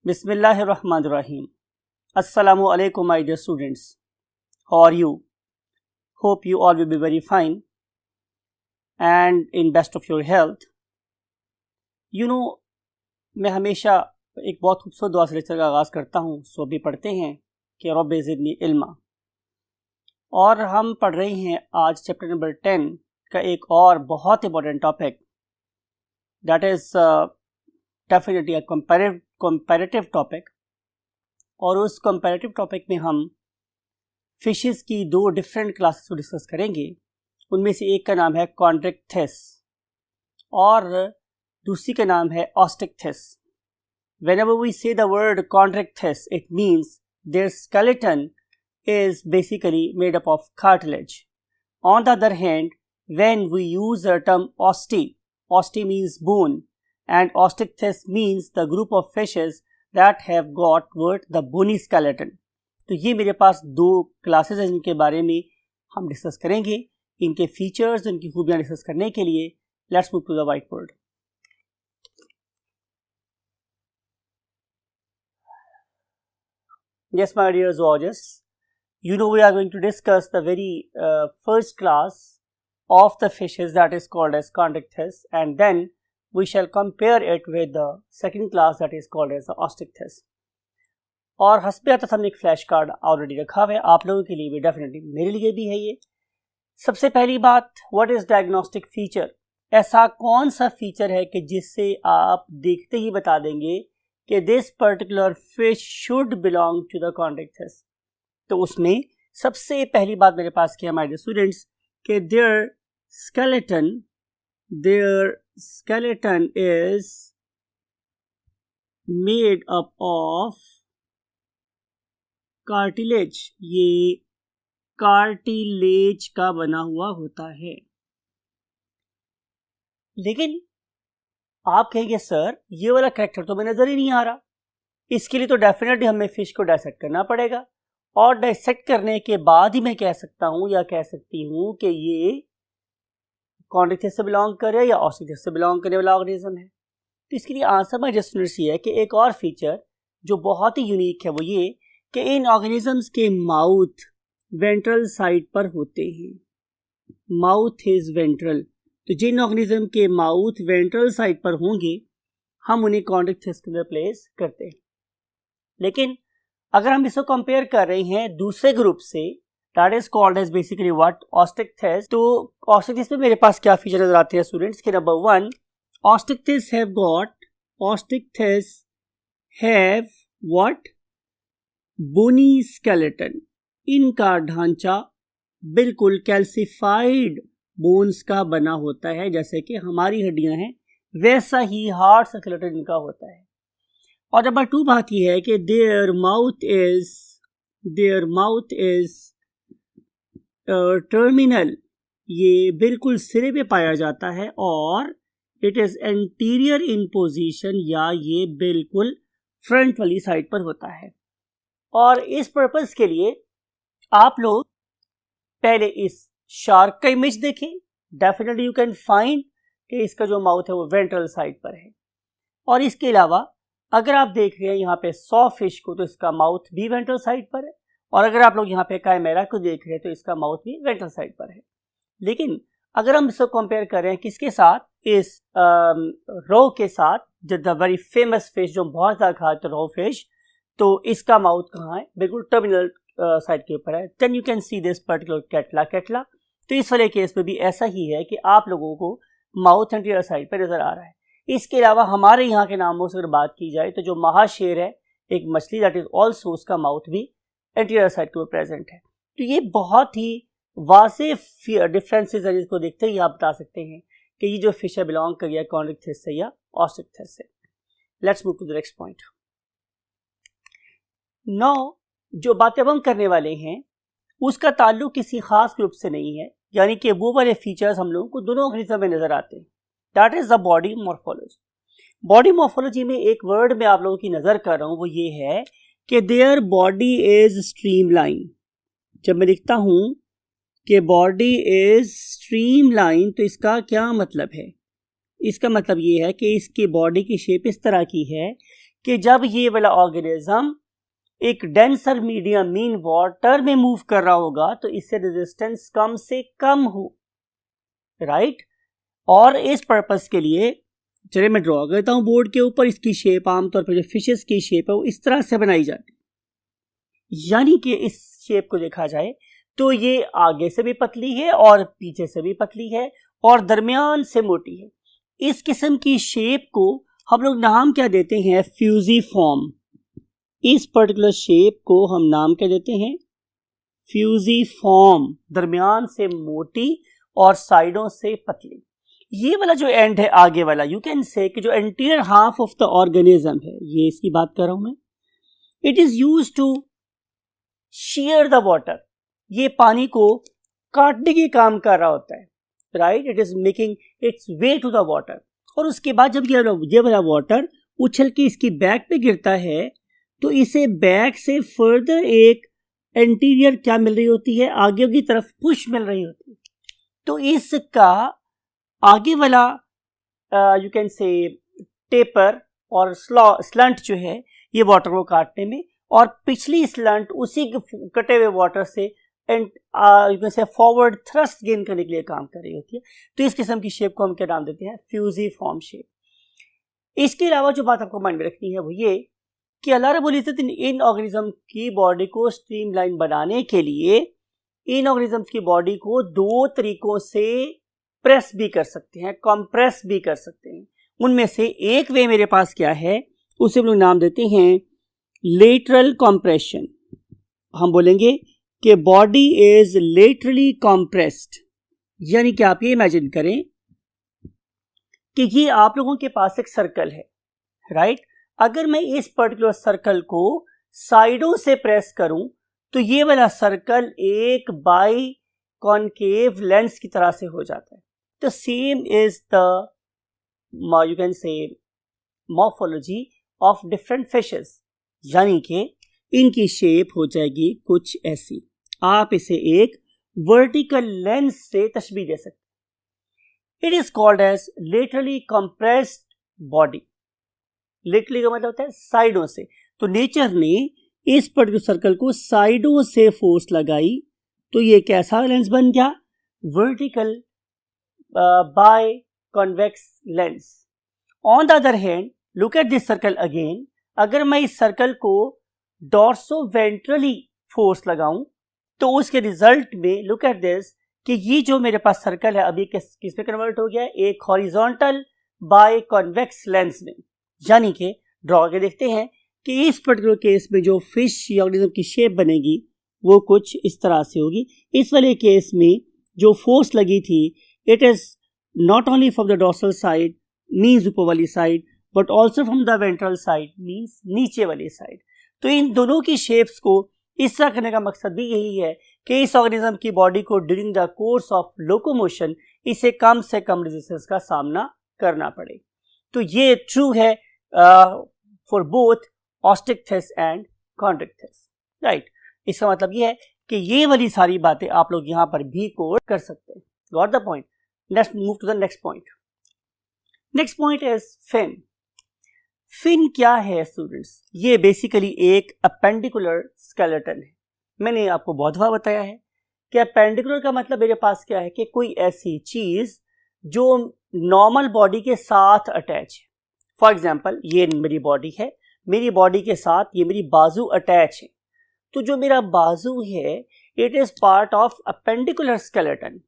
Bismillahirrahmanirrahim. Assalamu alaikum, my dear students. How are you? Hope you all will be very fine and in best of your health. मैं हमेशा एक बहुत खूबसूरत दुआ से lecture का आगाज़ करता हूँ। सो अभी पढ़ते हैं कि रब्बि ज़िदनी इल्मा, और हम पढ़ रहे हैं आज चैप्टर नंबर 10 का एक और बहुत important topic, that is definitely a comparative topic. और उस कंपैरेटिव टॉपिक में हम फिशेस की दो डिफरेंट क्लासेस को डिस्कस करेंगे। उनमें से एक का नाम है कॉन्ड्रिक्थिस और दूसरी का नाम है ऑस्टिक्थिस। Whenever we say the word chondrichthyes, it means their skeleton is basically made up of cartilage. On the other hand, when we use the term osti means bone, and ostichthyes means the group of fishes that have got the bony skeleton. तो ये मेरे पास दो classes हैं जिनके बारे में हम discuss करेंगे। इनके फीचर्स, इनकी खूबियाँ डिस्कस करने के लिए let's move to the whiteboard. Yes, my dear zoologists, we are going to discuss the very first class of the fishes, that is called as chondrichthyes, and then we shall compare it with the second class that is called as the ostichthyes. और हस्बे हमने एक flash card already रखा हुआ है आप लोगों के लिए भी, डेफिनेटली मेरे लिए भी है ये। सबसे पहली बात, व्हाट इज डायग्नोस्टिक फीचर? ऐसा कौन सा फीचर है कि जिससे आप देखते ही बता देंगे कि this particular fish should belong to the Chondrichthyes? तो उसमें सबसे पहली बात मेरे पास क्या है माय डियर स्टूडेंट्स, कि their skeleton is made up of cartilage. ये कार्टिलेज का बना हुआ होता है। लेकिन आप कहेंगे सर ये वाला कैरेक्टर तो हमें नजर ही नहीं आ रहा। इसके लिए तो डेफिनेटली हमें फिश को डायसेक्ट करना पड़ेगा, और डायसेक्ट करने के बाद ही मैं कह सकता हूं या कह सकती हूं कि ये कॉन्ड्रिक्थिस से बिलोंग करे या ऑस्टिक्थिस से बिलोंग करने वाला ऑर्गेनिज्म है। तो इसके लिए आंसर माय डियर स्टूडेंट्स ये है कि एक और फीचर जो बहुत ही यूनिक है वो ये कि इन ऑर्गेनिजम्स के माउथ वेंट्रल साइड पर होते हैं। माउथ इज वेंट्रल, तो जिन ऑर्गेनिज्म के माउथ वेंट्रल साइड पर होंगे हम उन्हें कॉन्ड्रिक्थिस के अंदर प्लेस करते हैं। लेकिन अगर हम इसको कंपेयर कर रहे हैं दूसरे ग्रुप से, that is called as basically what, osteichthyes. तो ऑस्टिक्थिस में मेरे पास क्या फीचर नजर आते हैं स्टूडेंट्स के? Number 1, osteichthyes have what, bony skeleton. इनका ढांचा बिल्कुल कैल्सिफाइड बोन्स का बना होता है, जैसे कि हमारी हड्डियां हैं वैसा ही हार्ड स्केलेटन इनका होता है। और नंबर 2 बात यह है कि देयर माउथ इज टर्मिनल, ये बिल्कुल सिरे पे पाया जाता है, और it is anterior in position, या ये बिल्कुल फ्रंट वाली साइड पर होता है। और इस पर्पस के लिए आप लोग पहले इस शार्क का इमेज देखें। डेफिनेटली यू कैन फाइंड कि इसका जो माउथ है वो वेंट्रल साइड पर है। और इसके अलावा अगर आप देख रहे हैं यहाँ पे सॉ फिश को, तो इसका माउथ भी वेंट्रल साइड पर है, और अगर आप लोग यहाँ पे काइमेरा को देख रहे हैं तो इसका माउथ भी वेंट्रल साइड पर है। लेकिन अगर हम इसको कंपेयर कर रहे हैं किसके साथ, इस रो के साथ, द वेरी फेमस फिश जो बहुत ज़्यादा खाते रो फिश, तो इसका माउथ कहाँ है? बिल्कुल टर्मिनल साइड के ऊपर है। Then you can see this particular catla. तो इस वाले केस में भी ऐसा ही है कि आप लोगों को माउथ एंटीरियर साइड पर नजर आ रहा है। इसके अलावा हमारे यहाँ के नामों से अगर बात की जाए तो जो महाशेर है एक मछली, दैट इज ऑल्सो, उसका माउथ भी एंटीरियर साइड के ऊपर प्रेजेंट है। तो ये बहुत ही वाज़ेह डिफरेंसेस है जिसको देखते ही आप बता सकते हैं कि ये जो फिश है बिलोंग कर गया कॉन्ड्रिक्थिस से या ऑस्टिक्थिस से। Let's move to the next point. Now जो बातें हम करने वाले हैं उसका ताल्लुक किसी खास ग्रुप से नहीं है, यानी कि वो वाले फीचर्स हम लोगों को दोनों ऑर्गेनिज्म में नजर आते हैं, that is the body morphology. Body morphology में एक वर्ड में आप लोगों की नजर कर रहा हूं, वो ये है कि देयर बॉडी इज स्ट्रीमलाइन। जब मैं लिखता हूं कि बॉडी इज स्ट्रीमलाइन तो इसका क्या मतलब है? इसका मतलब ये है कि इसकी बॉडी की शेप इस तरह की है कि जब ये वाला ऑर्गेनिज्म एक डेंसर मीडियम मीन वाटर में मूव कर रहा होगा तो इससे रेजिस्टेंस कम से कम हो, राइट। और इस पर्पस के लिए चलिए मैं ड्रॉ करता हूं बोर्ड के ऊपर। इसकी शेप आमतौर पर जो फिशेस की शेप है वो इस तरह से बनाई जाती है, यानी कि इस शेप को देखा जाए तो ये आगे से भी पतली है और पीछे से भी पतली है और दरमियान से मोटी है। इस किस्म की शेप को हम लोग नाम क्या देते हैं? फ्यूजिफॉर्म। इस पर्टिकुलर शेप को हम नाम क्या देते हैं? फ्यूजिफॉर्म। दरमियान से मोटी और साइडों से पतली। ये वाला जो एंड है आगे वाला, यू कैन से कि जो anterior half of the organism है, ये इसकी बात कर रहा हूं मैं, it is used to share the water. ये पानी को काटने के काम कर रहा होता है, right. It is making its way to the water. और उसके बाद जब ये वाला वाटर उछल के इसकी बैक पे गिरता है तो इसे बैक से फर्दर एक एंटीरियर क्या मिल रही होती है? आगे की तरफ पुश मिल रही होती है। तो इसका आगे वाला यू कैन से टेपर और स्लंट जो है ये वाटर को काटने में, और पिछली स्लंट उसी कटे हुए वाटर से एंड यू कैन से फॉरवर्ड थ्रस्ट गेन करने के लिए काम कर रही होती है। तो इस किस्म की शेप को हम क्या नाम देते हैं? Fusiform shape. इसके अलावा जो बात आपको माइंड में रखनी है वो ये कि अल्लाह रब्बुल इज्जत इन ऑर्गेनिज्म की बॉडी को स्ट्रीमलाइन बनाने के लिए इन ऑर्गेनिजम्स की बॉडी को दो तरीकों से प्रेस भी कर सकते हैं, कंप्रेस भी कर सकते हैं। उनमें से एक वे मेरे पास क्या है, उसे हम लोग नाम देते हैं लेटरल कंप्रेशन। हम बोलेंगे कि बॉडी इज लेटरली कंप्रेस्ड, यानी कि आप ये इमेजिन करें कि ये आप लोगों के पास एक सर्कल है, राइट। अगर मैं इस पर्टिकुलर सर्कल को साइडों से प्रेस करूं तो ये वाला सर्कल एक बाई कॉनकेव लेंस की तरह से हो जाता है। तो same is the you can से मॉर्फोलॉजी ऑफ डिफरेंट फिशेस, यानी कि इनकी शेप हो जाएगी कुछ ऐसी। आप इसे एक वर्टिकल लेंस से तशबीह दे सकते। It is called as laterally compressed body. Laterally का मतलब होता है साइडों से। तो नेचर ने इस पर्टिकुलर सर्कल को साइडों से फोर्स लगाई तो ये कैसा लेंस बन गया? Vertical by convex lens. On the other hand look at this circle again. अगर मैं इस सर्कल को डॉर्सो वेंट्रली फोर्स लगाऊं तो उसके रिजल्ट में लुक एट दिस कि ये जो मेरे पास सर्कल है अभी किस में कन्वर्ट हो गया? एक हॉरिजॉन्टल बाय कॉन्वेक्स लेंस में। यानी कि ड्रॉ के देखते हैं कि इस पर्टिकुलर केस में जो फिश या ऑर्गेनिज्म की शेप बनेगी वो कुछ इस तरह से होगी। इस वाले केस में जो फोर्स लगी थी it is not only from the dorsal side means ऊपर वाली side but also from the ventral side means नीचे वाली साइड। तो इन दोनों की शेप्स को इस तरह करने का मकसद भी यही है कि इस ऑर्गेनिज्म की बॉडी को during the course of locomotion इसे कम से कम रेजिस्टेंस का सामना करना पड़े। तो ये ट्रू है for both osteichthyes and chondrichthyes, right. इसका मतलब ये है कि ये वाली सारी बातें आप लोग यहां पर भी कोड कर सकते हैं। Got the point? Let's move to the next point. Next point is fin. Fin क्या है स्टूडेंट्स? ये बेसिकली एक अपेंडिकुलर स्केलेटन है। मैंने आपको बहुत बार बताया है कि अपेंडिकुलर का मतलब मेरे पास क्या है कि कोई ऐसी चीज जो नॉर्मल बॉडी के साथ अटैच है। फॉर एग्जाम्पल ये मेरी बॉडी है, मेरी बॉडी के साथ ये मेरी बाजू अटैच है। तो जो मेरा बाजू है it is part of appendicular skeleton.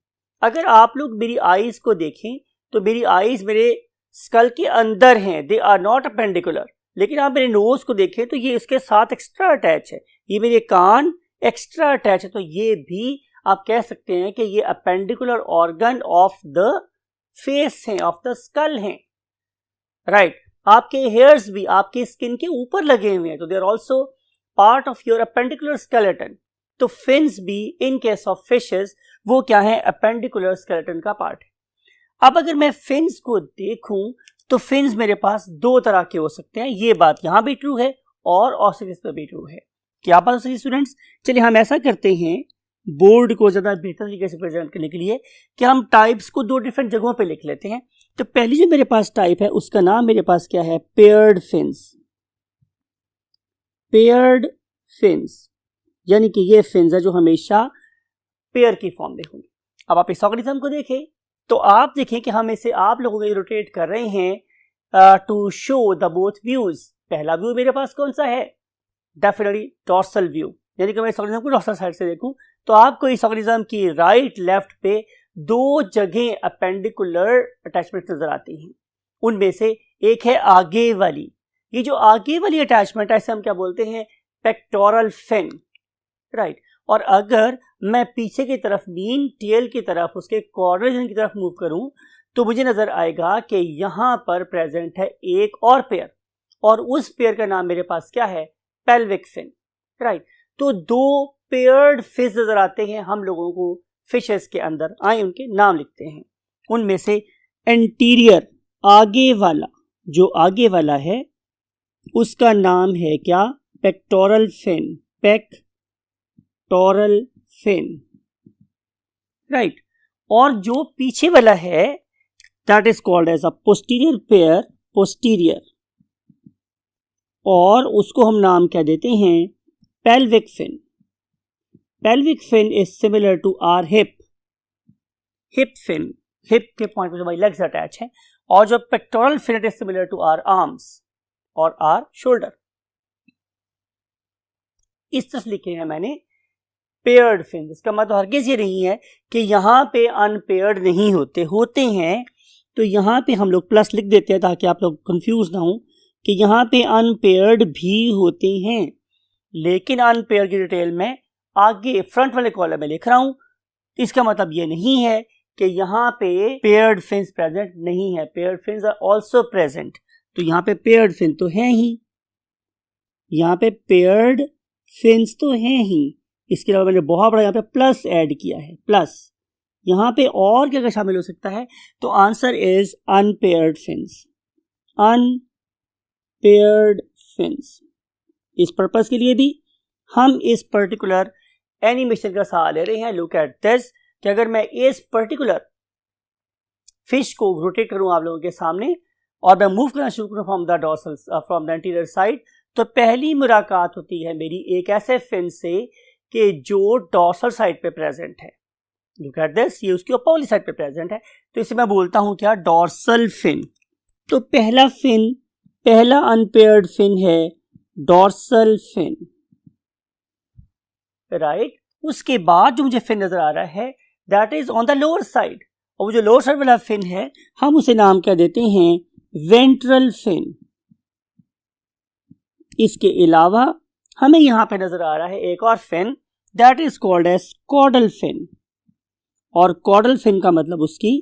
अगर आप लोग मेरी आईज को देखें तो मेरी आईज मेरे स्कल के अंदर हैं, दे आर नॉट अपेंडिकुलर। लेकिन आप मेरे नोज को देखें तो ये इसके साथ एक्स्ट्रा अटैच है, ये मेरे कान एक्स्ट्रा अटैच है। तो ये भी आप कह सकते हैं कि ये appendicular organ of the face हैं, ऑफ द स्कल हैं, राइट। आपके हेयर्स भी आपके स्किन के ऊपर लगे हुए हैं तो they are also part of your appendicular skeleton. तो फिन्स भी इन केस ऑफ फिशेस वो क्या है? अपेंडिकुलर स्केलेटन का पार्ट है। अब अगर मैं फिन्स को देखूं तो फिन्स मेरे पास दो तरह के हो सकते हैं। ये बात यहां भी ट्रू है और ऑस्ट्रिच पे भी ट्रू है। क्या बात हो सकती है स्टूडेंट्स? चलिए हम ऐसा करते हैं बोर्ड को ज्यादा बेहतर तरीके से प्रेजेंट करने के लिए कि हम टाइप्स को दो डिफरेंट जगहों पे लिख लेते हैं। तो पहली जो मेरे पास टाइप है उसका नाम मेरे पास क्या है? Paired fins. पेयर्ड फिन्स, यानी कि ये फिन्स है जो हमेशा पेयर की फॉर्म में होंगे। अब आप इस ऑर्गेनिज्म को देखें तो आप देखें कि हम इसे आप लोगों को रोटेट कर रहे हैं to show the both views. पहला व्यू मेरे पास कौन सा है? डेफिनेटली डॉर्सल व्यू, यानी कि मैं इस ऑर्गेनिज्म को डॉर्सल साइड से देखूं तो आपको इस ऑर्गेनिज्म की राइट लेफ्ट पे दो जगह अपेंडिकुलर अटैचमेंट नजर आती हैं। उनमें से एक है आगे वाली, ये जो आगे वाली अटैचमेंट है इसे हम क्या बोलते हैं? Pectoral fin, right. और अगर मैं पीछे की तरफ मीन टेल की तरफ उसके कॉर्डल रीजन की तरफ मूव करूं तो मुझे नजर आएगा कि यहां पर प्रेजेंट है एक और पेयर, और उस पेयर का नाम मेरे पास क्या है? Pelvic fin, right. तो दो पेयर्ड फिश नजर आते हैं हम लोगों को फिशेस के अंदर। आए उनके नाम लिखते हैं। उनमें से एंटीरियर आगे वाला, जो आगे वाला है उसका नाम है क्या? Pectoral fin, pectoral fin, right. और जो पीछे वाला है that is called as a posterior pair, posterior, और उसको हम नाम क्या देते हैं? Pelvic fin. Pelvic fin is similar to our hip, hip fin, hip के पॉइंट पर हमारी लेग्स अटैच है, और जो pectoral fin is similar to our arms और आर शोल्डर। इस तरह लिखे हैं मैंने पेयर्ड फिन। इसका मतलब हरगिज ये नहीं है कि यहां पे अनपेयर्ड नहीं होते, होते हैं। तो यहां पे हम लोग प्लस लिख देते हैं ताकि आप लोग कंफ्यूज ना हो कि यहां पे अनपेयर्ड भी होते हैं, लेकिन अनपेयर्ड की डिटेल में आगे फ्रंट वाले कॉलम में लिख रहा हूं। इसका मतलब ये नहीं है कि यहां पे पेयर्ड फिन्स प्रेजेंट नहीं है, paired fins are also present. तो यहां पे पेयर्ड फिन तो है ही, यहां पे पेयर्ड फिन्स तो हैं ही। इसके अलावा मैंने बहुत बड़ा यहाँ पे प्लस ऐड किया है, प्लस। यहाँ पे और क्या क्या शामिल हो सकता है? तो answer is unpaired fins, unpaired fins. इस पर्पस के लिए भी हम इस पर्टिकुलर एनिमेशन का सहारा ले रहे हैं। लुक एट दिस, कि अगर मैं इस पर्टिकुलर फिश को रोटेट करूं आप लोगों के सामने और मैं मूव करना शुरू करूं from the dorsal, from the anterior side, तो पहली मुलाकात होती है मेरी एक ऐसे फिन से कि जो डॉर्सल साइड पे प्रेजेंट है। लुक एट दिस, ये उसकी अपोजिट साइड पे प्रेजेंट है, तो इसे मैं बोलता हूं क्या? Dorsal fin. तो पहला फिन, पहला अनपेयर्ड फिन है डॉर्सल फिन, राइट। उसके बाद जो मुझे फिन नजर आ रहा है that is on the lower side, और वो जो लोअर साइड वाला फिन है हम उसे नाम क्या देते हैं? Ventral fin. इसके अलावा हमें यहां पे नजर आ रहा है एक और fin that is called as caudal fin, और कॉर्डल फिन का मतलब उसकी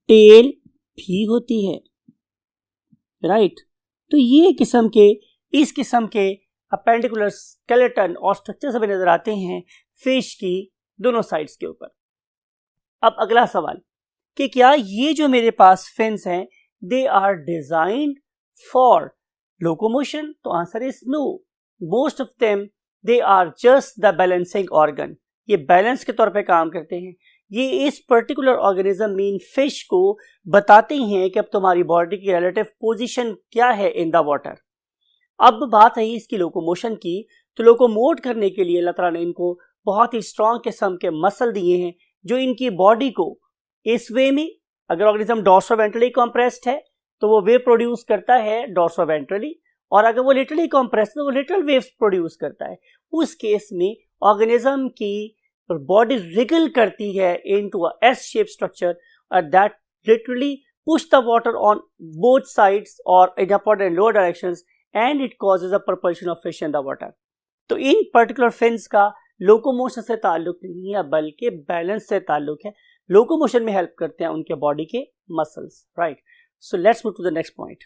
टेल भी होती है, राइट। तो ये किस्म के, इस किस्म के अपेंडिकुलर स्केलेटन और स्ट्रक्चर सभी नजर आते हैं फिश की दोनों साइड्स के ऊपर। अब अगला सवाल कि क्या ये जो मेरे पास फिन्स हैं they are designed for locomotion? तो answer is no. Most of them they are just the balancing organ, ये बैलेंस के तौर पे काम करते हैं। ये इस पर्टिकुलर ऑर्गेनिज्म मीन फिश को बताते हैं कि अब तुम्हारी बॉडी की रिलेटिव पोजीशन क्या है इन द वाटर। अब बात है इसकी लोकोमोशन की, तो लोकोमोट करने के लिए अल्लाह ताला ने इनको बहुत ही स्ट्रॉन्ग किस्म के मसल दिए हैं जो इनकी बॉडी को इस वे में, अगर ऑर्गेनिज्म डॉर्सोवेंट्रली कॉम्प्रेस्ड है तो वो वेव प्रोड्यूस करता है डॉर्सोवेंट्रली, और अगर वो लेटरली कॉम्प्रेस्ड है तो वो लेटरल वेव्स प्रोड्यूस करता है। उस केस में ऑर्गेनिज्म की बॉडी रिगल करती है into a S shape structure that literally push the water on both sides और in upper and lower directions and it causes a propulsion of fish in the water. तो इन particular fins का locomotion से ताल्लुक नहीं है बल्कि balance से ताल्लुक है। लोकोमोशन में हेल्प करते हैं उनके बॉडी के muscles, right. So let's move to the next point.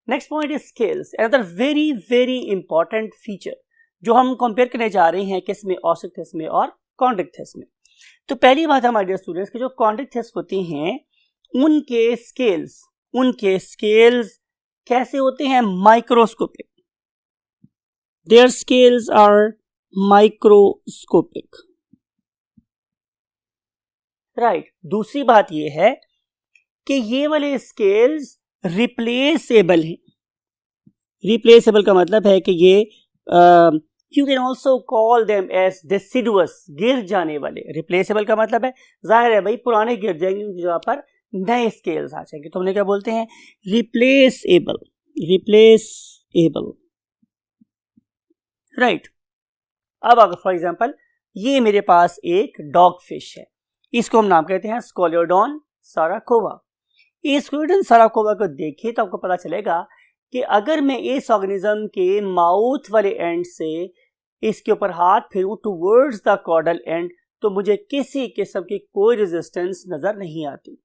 Next point is scales, another very very important feature जो हम कंपेयर करने जा रहे हैं किस में? ऑस्ट्रिक्थिस में और कॉन्ड्रिक्थिस में। तो पहली बात हमारे डियर स्टूडेंट्स कि जो कॉन्ड्रिक्थिस होते हैं उनके स्केल्स कैसे होते हैं? Microscopic. Their scales are microscopic, right. दूसरी बात यह है कि ये वाले स्केल्स रिप्लेसेबल हैं, रिप्लेसेबल का मतलब है कि ये you can also call them as deciduous, गिर जाने वाले। रिप्लेसेबल का मतलब है जाहिर है भाई पुराने गिर जाएंगे, उनकी जगह पर नए स्केल्स आ जाएंगे, तो हमने क्या बोलते हैं रिप्लेसेबल, रिप्लेसेबल, राइट। अब अगर फॉर एग्जांपल ये मेरे पास एक डॉग फिश है, इसको हम नाम कहते हैं स्कोलियोडॉन साराकोवा। इस स्कोलियोडॉन साराकोवा को देखिए तो आपको पता चलेगा कि अगर मैं इस ऑर्गेनिज्म के माउथ वाले एंड से इसके ऊपर हाथ फेरूं टुवर्ड्स द कॉर्डल एंड, तो मुझे किसी किस्म की कोई रेजिस्टेंस नजर नहीं आती।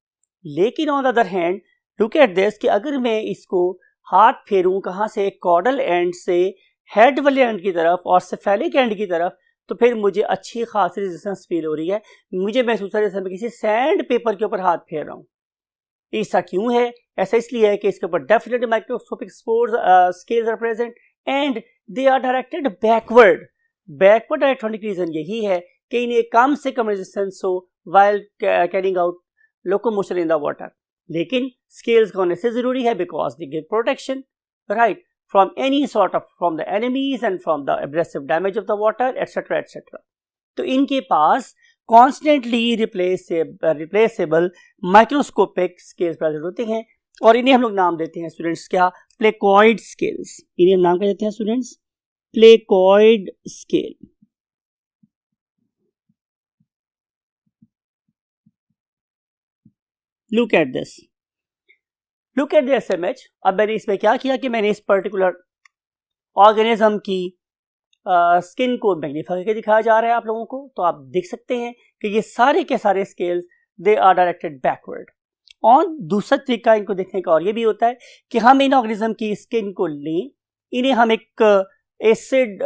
लेकिन on the other hand look at this कि अगर मैं इसको हाथ फेरूं कहां से, कॉर्डल एंड से हेड वाले एंड की तरफ और सेफेलिक एंड की तरफ, तो फिर मुझे अच्छी खासी रेजिस्टेंस फील हो रही है। मुझे महसूस है जैसे मैं किसी सैंड पेपर के ऊपर हाथ फेर रहा हूँ। ऐसा क्यों है? ऐसा इसलिए है कि इसके ऊपर definite microscopic scales are present and they are directed backward. Backward electronic reason यही है कि इन्हें कम से कम रेजिस्टेंस हो while carrying out locomotion in the water. लेकिन स्केल्स होने से जरूरी है because they give protection, right, from any sort of, from the enemies and from the abrasive damage of the water, etc. etc. तो इनके पास constantly replaceable microscopic scales present होते हैं और इन्हें हम लोग नाम देते हैं स्टूडेंट्स क्या, प्लेकॉइड स्केल्स। इन्हें हम नाम क्या देते हैं students, placoid scale. Look at this, look at this image. अब मैंने इसमें क्या किया कि मैंने इस पर्टिकुलर ऑर्गेनिज्म की स्किन को मैग्नीफाई करके दिखाया जा रहा है आप लोगों को, तो आप देख सकते हैं कि ये सारे के सारे scales they are directed backward. और दूसरा तरीका इनको देखने का और ये भी होता है कि हम इन ऑर्गेनिज्म की स्किन को लें, इन्हें हम एक एसिड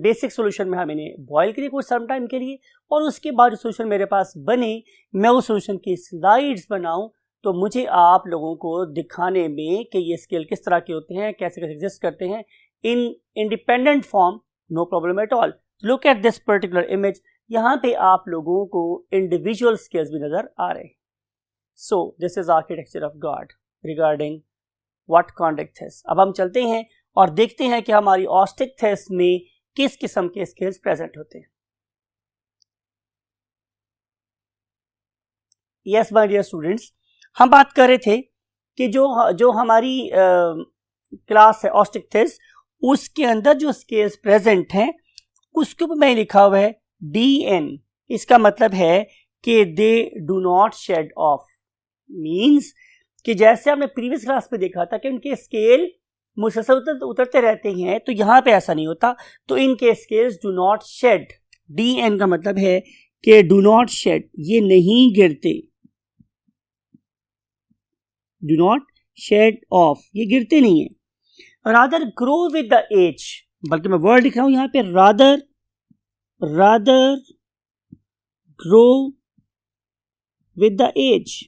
बेसिक सोल्यूशन में हम इन्हें बॉयल करें कुछ सम टाइम के लिए, और उसके बाद जो सोल्यूशन मेरे पास बने मैं उस सोल्यूशन की स्लाइड्स बनाऊं, तो मुझे आप लोगों को दिखाने में कि ये स्केल किस तरह के होते हैं, कैसे कैसे एग्जिस्ट करते हैं in independent form, no problem at all. Look at this particular image, यहाँ पे आप लोगों को इंडिविजुअल स्केल्स भी नजर आ रहे हैं। So this is architecture of God regarding what chondrichthyes. अब हम चलते हैं और देखते हैं कि हमारी ऑस्टिक्थिस में किस किस्म के स्केल्स प्रेजेंट होते हैं। यस माय डियर स्टूडेंट्स, हम बात कर रहे थे कि जो हमारी क्लास है ऑस्टिक्थिस, उसके अंदर जो स्केल्स प्रेजेंट हैं उसके ऊपर मैं लिखा हुआ है DN। इसका मतलब है कि they do not shed off, means कि जैसे हमने प्रीवियस क्लास में देखा था कि उनके स्केल मुसलसल उतरते रहते हैं, तो यहाँ पे ऐसा नहीं होता, तो इनके scales do not shed. DN का मतलब है कि डू नॉट शेड, ये नहीं गिरते, डू नॉट शेड ऑफ, ये गिरते नहीं है। Rather grow with the age, बल्कि मैं वर्ड लिख रहा हूं यहां पे rather grow with the age,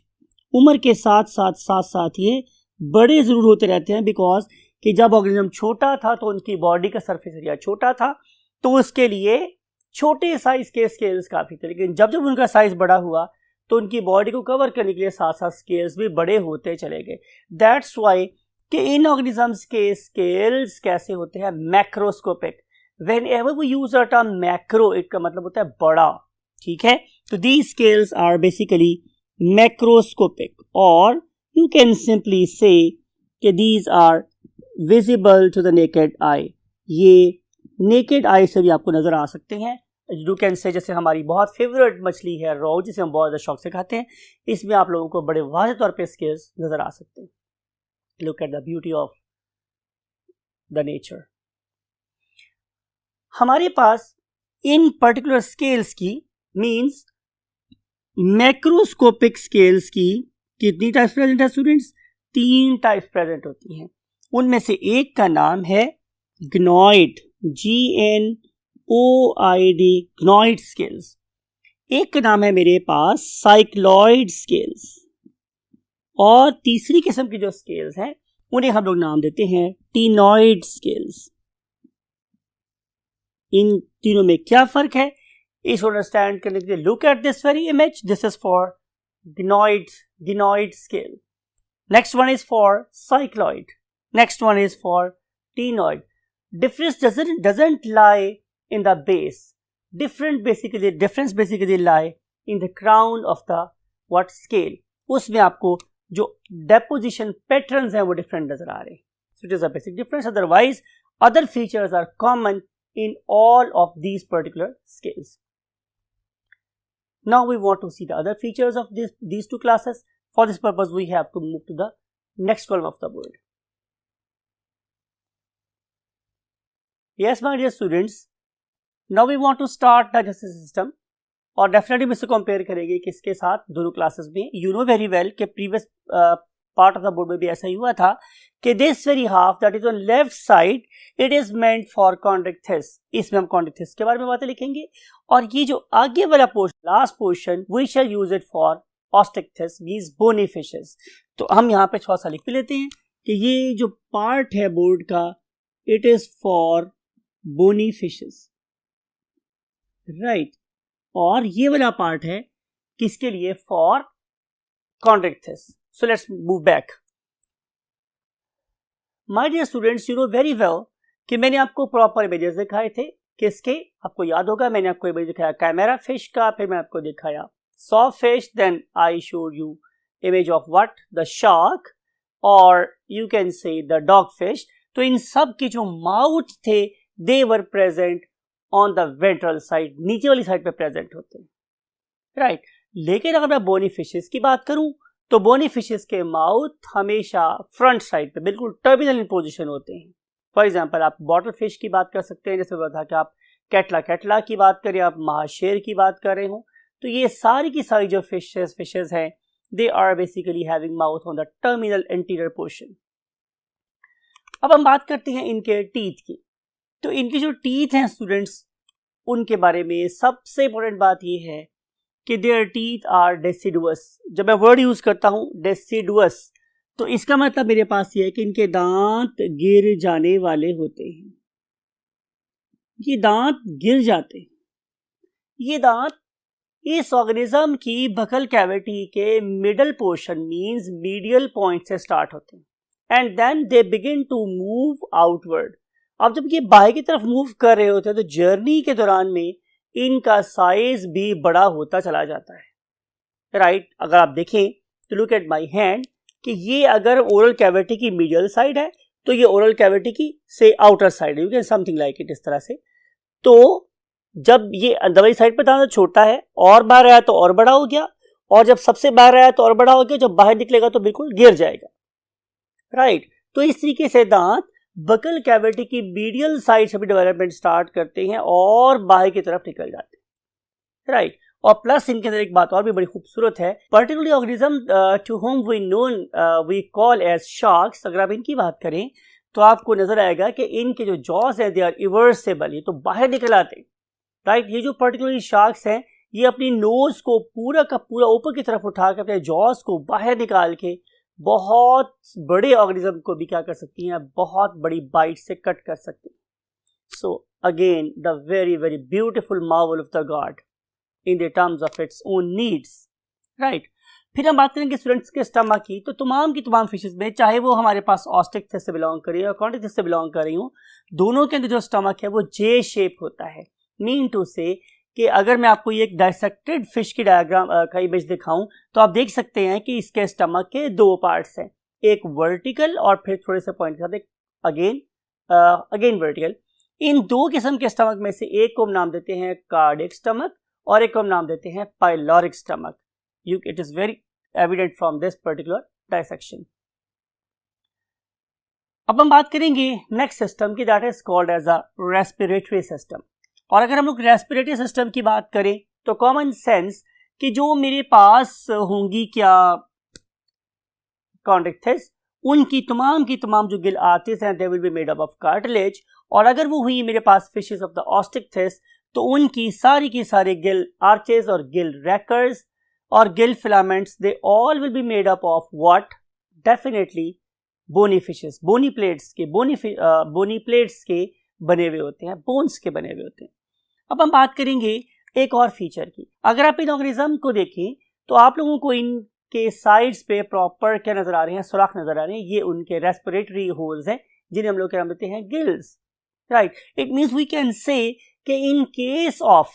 उम्र के साथ साथ ये बड़े जरूर होते रहते हैं। बिकॉज कि जब ऑर्गेनिज्म छोटा था तो उनकी बॉडी का सरफेस एरिया छोटा था, तो उसके लिए छोटे साइज के स्केल्स काफी थे, लेकिन जब जब उनका साइज बड़ा हुआ तो उनकी बॉडी को कवर करने के लिए साथ साथ स्केल्स भी बड़े होते चले गए। दैट्स वाई कि इन ऑर्गेनिजम्स के स्केल्स कैसे होते हैं, macroscopic. Whenever we use the term macro, इसका मतलब होता है बड़ा, ठीक है। तो these scales are basically macroscopic, और यू कैन सिंपली से कि these are visible to the naked eye, ये नेकेड आई से भी आपको नजर आ सकते हैं। यू कैन से जैसे हमारी बहुत फेवरेट मछली है रोहू, जिसे हम बहुत ज़्यादा शौक से खाते हैं, इसमें आप लोगों को बड़े वाज़ेह तौर पे स्केल्स नज़र आ सकते हैं। Look at the beauty of the nature. हमारे पास इन पर्टिकुलर स्केल्स की मींस मैक्रोस्कोपिक स्केल्स की कितनी टाइप्स प्रेजेंट है स्टूडेंट्स? 3 टाइप्स प्रेजेंट होती हैं। उनमें से एक का नाम है ग्नॉइड, GNOID, ग्नॉइड स्केल्स। एक का नाम है मेरे पास साइक्लॉइड स्केल्स, और तीसरी किस्म की जो स्केल्स हैं उन्हें हम लोग नाम देते हैं टीनॉइड स्केल्स। इन तीनों में क्या फर्क है इसको अंडरस्टैंड करने के लिए look at this very image. This is for ganoid scale, next one is for cycloid, next one is for Ctenoid. Difference doesn't lie in the base. Difference basically lie in the crown of the what scale. उसमें आपको जो deposition patterns हैं वो different नजर आ रहे हैं. So it is a basic difference. Otherwise, other features are common in all of these particular scales. Now we want to see the other features of these two classes. For this purpose, we have to move to the next column of the board. Yes, my dear students, now we want to start the digestive system. और definitely हम इसे compare करेंगे किसके साथ, दोनों classes में. You know very well कि previous part of the board में भी ऐसा ही हुआ था कि this very half that is on left side it is meant for Chondrichthyes. इसमें हम कॉन्ड्रिक्थिस के बारे में बातें लिखेंगे. और ये जो आगे वाला portion, last portion, we shall use it for osteichthyes means bony fishes. तो हम यहाँ पे थोड़ा सा लिख लेते हैं कि ये जो पार्ट है बोर्ड का, it is for bony fishes, right. और ये वाला पार्ट है किसके लिए, for Chondrichthyes. So let's move back. My dear students, you know very well कि मैंने आपको प्रॉपर इमेजेस दिखाए थे. किसके, आपको याद होगा मैंने आपको इमेज दिखाया कैमेरा फिश का, फिर मैं आपको दिखाया saw fish, then I showed you image of what, the shark, और you can say the dog fish. तो इन सब के जो माउथ थे they were present on the ventral side, नीचे वाली साइड पे प्रेजेंट होते हैं, राइट. लेकिन अगर मैं बोनी फिशेस की बात करूं तो बोनी फिशेस के माउथ हमेशा फ्रंट साइड पे बिल्कुल टर्मिनल इन पोजीशन होते हैं. फॉर एग्जांपल आप बॉटल फिश की बात कर सकते हैं, जैसे बताया कि आप कैटला की बात करें, आप महाशेर की बात कर रहे हो, तो ये सारी की सारी जो फिशेस हैं they are basically having mouth on the terminal anterior portion. अब हम बात करते हैं इनके टीथ की. तो इनके जो टीथ हैं स्टूडेंट्स, उनके बारे में सबसे इंपॉर्टेंट बात ये है कि देयर टीथ आर डेसिडुअस. जब मैं वर्ड यूज करता हूं डेसिडुअस, तो इसका मतलब मेरे पास ये है कि इनके दांत गिर जाने वाले होते हैं. ये दांत गिर जाते हैं. ये दांत इस ऑर्गेनिज्म की बकल कैविटी के middle portion means medial point से स्टार्ट होते हैं and then they begin to move outward. अब जब ये बाहर की तरफ मूव कर रहे होते हैं तो जर्नी के दौरान में इनका साइज भी बड़ा होता चला जाता है, राइट. अगर आप देखें तो लुक एट माय हैंड कि ये अगर ओरल कैविटी की मीडियल साइड है तो ये ओरल कैविटी की से आउटर साइड है, you can something like it, इस तरह से. तो जब ये अंदर वाली साइड पर था तो छोटा है, और बाहर आया तो और बड़ा हो गया, और जब सबसे बाहर आया तो और बड़ा हो गया, जब बाहर निकलेगा तो बिल्कुल गिर जाएगा, राइट. तो इस तरीके से दांत बकल कैविटी की मीडियल साइड से भी डेवलपमेंट स्टार्ट करते हैं और बाहर की तरफ निकल जाते हैं, राइट. और प्लस इनके अंदर एक बात और भी बड़ी खूबसूरत है, particularly organism to whom we call as sharks. अगर आप इनकी बात करें तो आपको नजर आएगा कि इनके जो जॉज है दे आर रिवर्सेबल, ये तो बाहर निकल आते हैं, राइट. ये जो पर्टिकुलरली शार्क्स हैं ये अपनी नोज को पूरा का पूरा ऊपर की तरफ उठा कर अपने जॉज को बाहर निकाल के बहुत बड़े ऑर्गेनिज्म को भी क्या कर सकती हैं, बहुत बड़ी बाइट से कट कर सकती हैं. So again the very very beautiful Marvel of the God in the terms of its own needs, right. फिर हम बात करेंगे स्टूडेंट्स के स्टमक की. तो तमाम की तमाम फिशेस में, चाहे वो हमारे पास ऑस्टिक्थिस से बिलोंग करें या कॉन्ड्रिक्थिस से बिलोंग कर रही हूँ, दोनों के अंदर जो स्टमक है वो जे शेप होता है. मीन टू से कि अगर मैं आपको ये एक डायसेक्टेड फिश की डायग्राम का इमेज दिखाऊं तो आप देख सकते हैं कि इसके स्टमक के दो पार्ट्स हैं, एक वर्टिकल और फिर थोड़े से पॉइंट के साथ एक अगेन वर्टिकल. इन दो किस्म के स्टमक में से एक को हम नाम देते हैं कार्डियक स्टमक और एक को हम नाम देते हैं pyloric stomach. It is very evident from this particular dissection. अब हम बात करेंगे नेक्स्ट सिस्टम की, that is called as a respiratory system. और अगर हम लोग रेस्पिरेटरी सिस्टम की बात करें तो कॉमन सेंस कि जो मेरे पास होंगी क्या कॉन्ड्रिक्थिस, उनकी तमाम की तमाम जो गिल आर्चेस हैं they will be made up of cartilage. और अगर वो हुई मेरे पास फिशेस ऑफ द ऑस्टिक्थिस तो उनकी सारी की सारी गिल आर्चेस और गिल रैकर्स और gill filaments they all will be made up of what, definitely bony fishes, bony plates के बने हुए होते हैं, बोन्स के बने हुए होते हैं. अब हम बात करेंगे एक और फीचर की. अगर आप इन ऑर्गेनिज्म को देखें तो आप लोगों को इनके साइड्स पे प्रॉपर क्या नजर आ रहे हैं, सुराख नजर आ रहे हैं. ये उनके रेस्पिरेटरी होल्स हैं जिन्हें हम लोग क्या बोलते हैं, gills, right. It means we can say कि in case of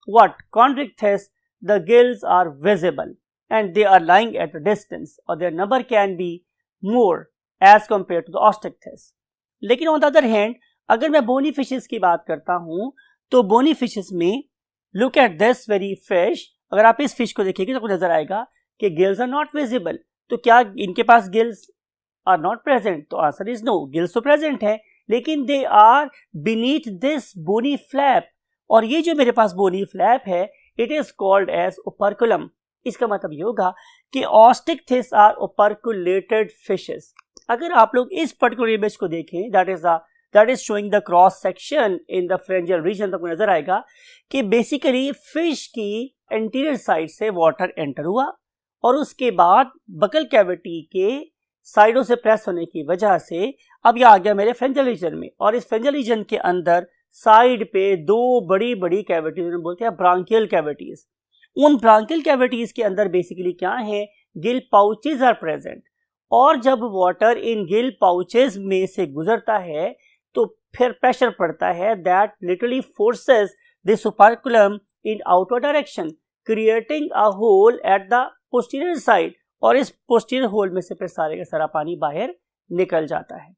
what chondrichthyes the gills are visible and they are lying at a distance or their number can be more as compared to the osteichthyes. लेकिन on the other hand, अगर मैं bony fishes की बात करता हूँ तो bony fishes में look at this very fish, अगर आप इस fish को देखेंगे तो आपको नजर आएगा कि gills are not visible. तो क्या इनके पास gills are not present? तो आंसर is no, gills तो present है लेकिन they are beneath this bony flap, और ये जो मेरे पास bony flap है it is called as operculum. इसका मतलब ये होगा कि osteichthyes आर operculated fishes. अगर आप लोग इस पर्टिकुलर इमेज को देखें, that is showing the cross section in the pharyngeal region, तो आपको नजर आएगा कि बेसिकली फिश की एंटीरियर साइड से वाटर एंटर हुआ और उसके बाद बकल कैविटी के साइडों से प्रेस होने की वजह से अब ये आ गया मेरे फ्रेंजियल रीजन में, और इस फ्रेंजियल रीजन के अंदर साइड पे दो बड़ी बड़ी कैविटीज बोलते हैं ब्रांकियल कैविटीज। उन ब्रांकियल कैविटीज के अंदर बेसिकली क्या है, गिल पाउचेज आर प्रेजेंट, और जब वाटर इन गिल पाउचेज में से गुजरता है तो फिर प्रेशर पड़ता है that literally forces this operculum in outward direction creating a hole at the posterior side, और इस पोस्टीरियर होल में से फिर सारे का सारा पानी बाहर निकल जाता है।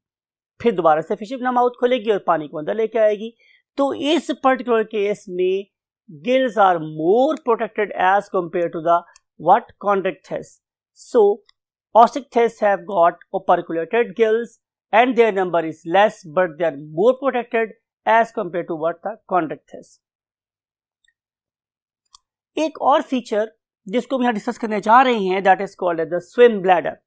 फिर दोबारा से फिश अपना माउथ खोलेगी और पानी को अंदर लेके आएगी। तो इस पर्टिकुलर केस में gills are more protected as compared to the what chondrichthyes. So osteichthyes have got operculated gills and their number is less, but they are more protected as compared to what the chondrichthyes. एक और feature जिसको हम यहाँ discuss करने जा रहे हैं that is called as the swim bladder.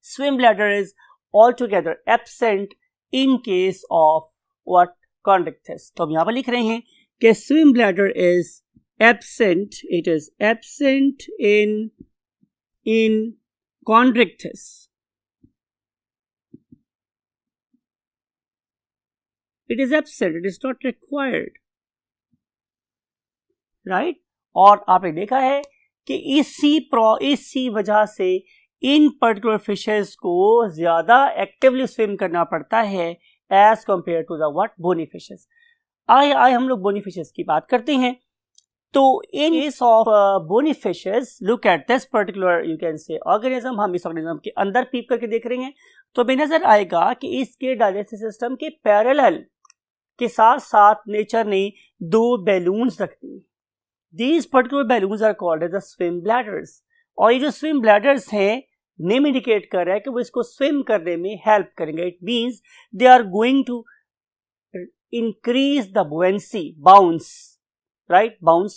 Swim bladder is altogether absent in case of what chondrichthyes. तो हम यहाँ पर लिख रहे हैं कि swim bladder is absent, it is absent in chondrichthyes. It is absent, it is not required, right? और आपने देखा है कि इसी वजह से इन पर्टिकुलर फिशेस को ज्यादा एक्टिवली स्विम करना पड़ता है as compare to the what bony fishes. आए हम लोग बोनी फिशेस की बात करते हैं। तो in case of bony fishes look at this particular you can say organism, हम इस ऑर्गेनिज्म के अंदर पीप करके देख रहे हैं तो हमें नजर आएगा कि इसके डाइजेस्टिव सिस्टम के पैरेलल के साथ साथ नेचर ने दो बैलून्स रख दिए। These particular balloons are called as the swim bladders, और ये जो स्विम ब्लैडर्स हैं नेम इंडिकेट कर रहा है कि वो इसको स्विम करने में हेल्प करेंगे। It means they are going to increase the buoyancy, bounce, right, bounce,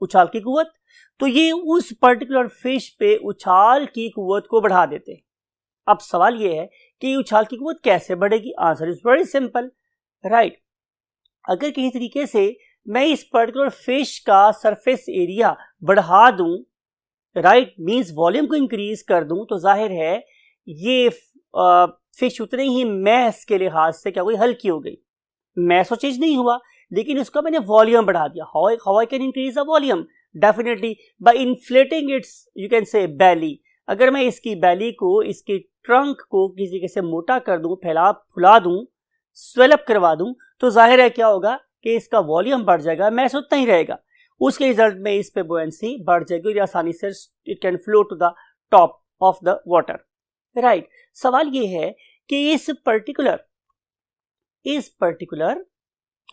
उछाल की कुव्वत। तो ये उस पर्टिकुलर फिश पे उछाल की कुव्वत को बढ़ा देते हैं। अब सवाल ये है कि उछाल की कुव्वत कैसे बढ़ेगी? Answer is very simple, right. अगर किसी तरीके से मैं इस पर्टिकुलर फिश का सरफेस एरिया बढ़ा दूं, राइट, मींस वॉल्यूम को इंक्रीज कर दूं, तो जाहिर है ये फिश उतने ही मैस के लिहाज से क्या हुई, हल्की हो गई। मैस चीज नहीं हुआ लेकिन इसका मैंने वॉल्यूम बढ़ा दिया। How I can increase the volume? Definitely by inflating its you can say belly. अगर मैं इसकी बैली को, इसके ट्रंक को किसी तरीके से मोटा कर दूं, फुला दूं, स्वेलअप करवा दूं, तो जाहिर है क्या होगा कि इसका वॉल्यूम बढ़ जाएगा, मैस उतना ही रहेगा। उसके रिजल्ट में इस पे बुओयंसी बढ़ जाएगी और आसानी से it can flow to the top of the water, right. सवाल ये है कि इस पर्टिकुलर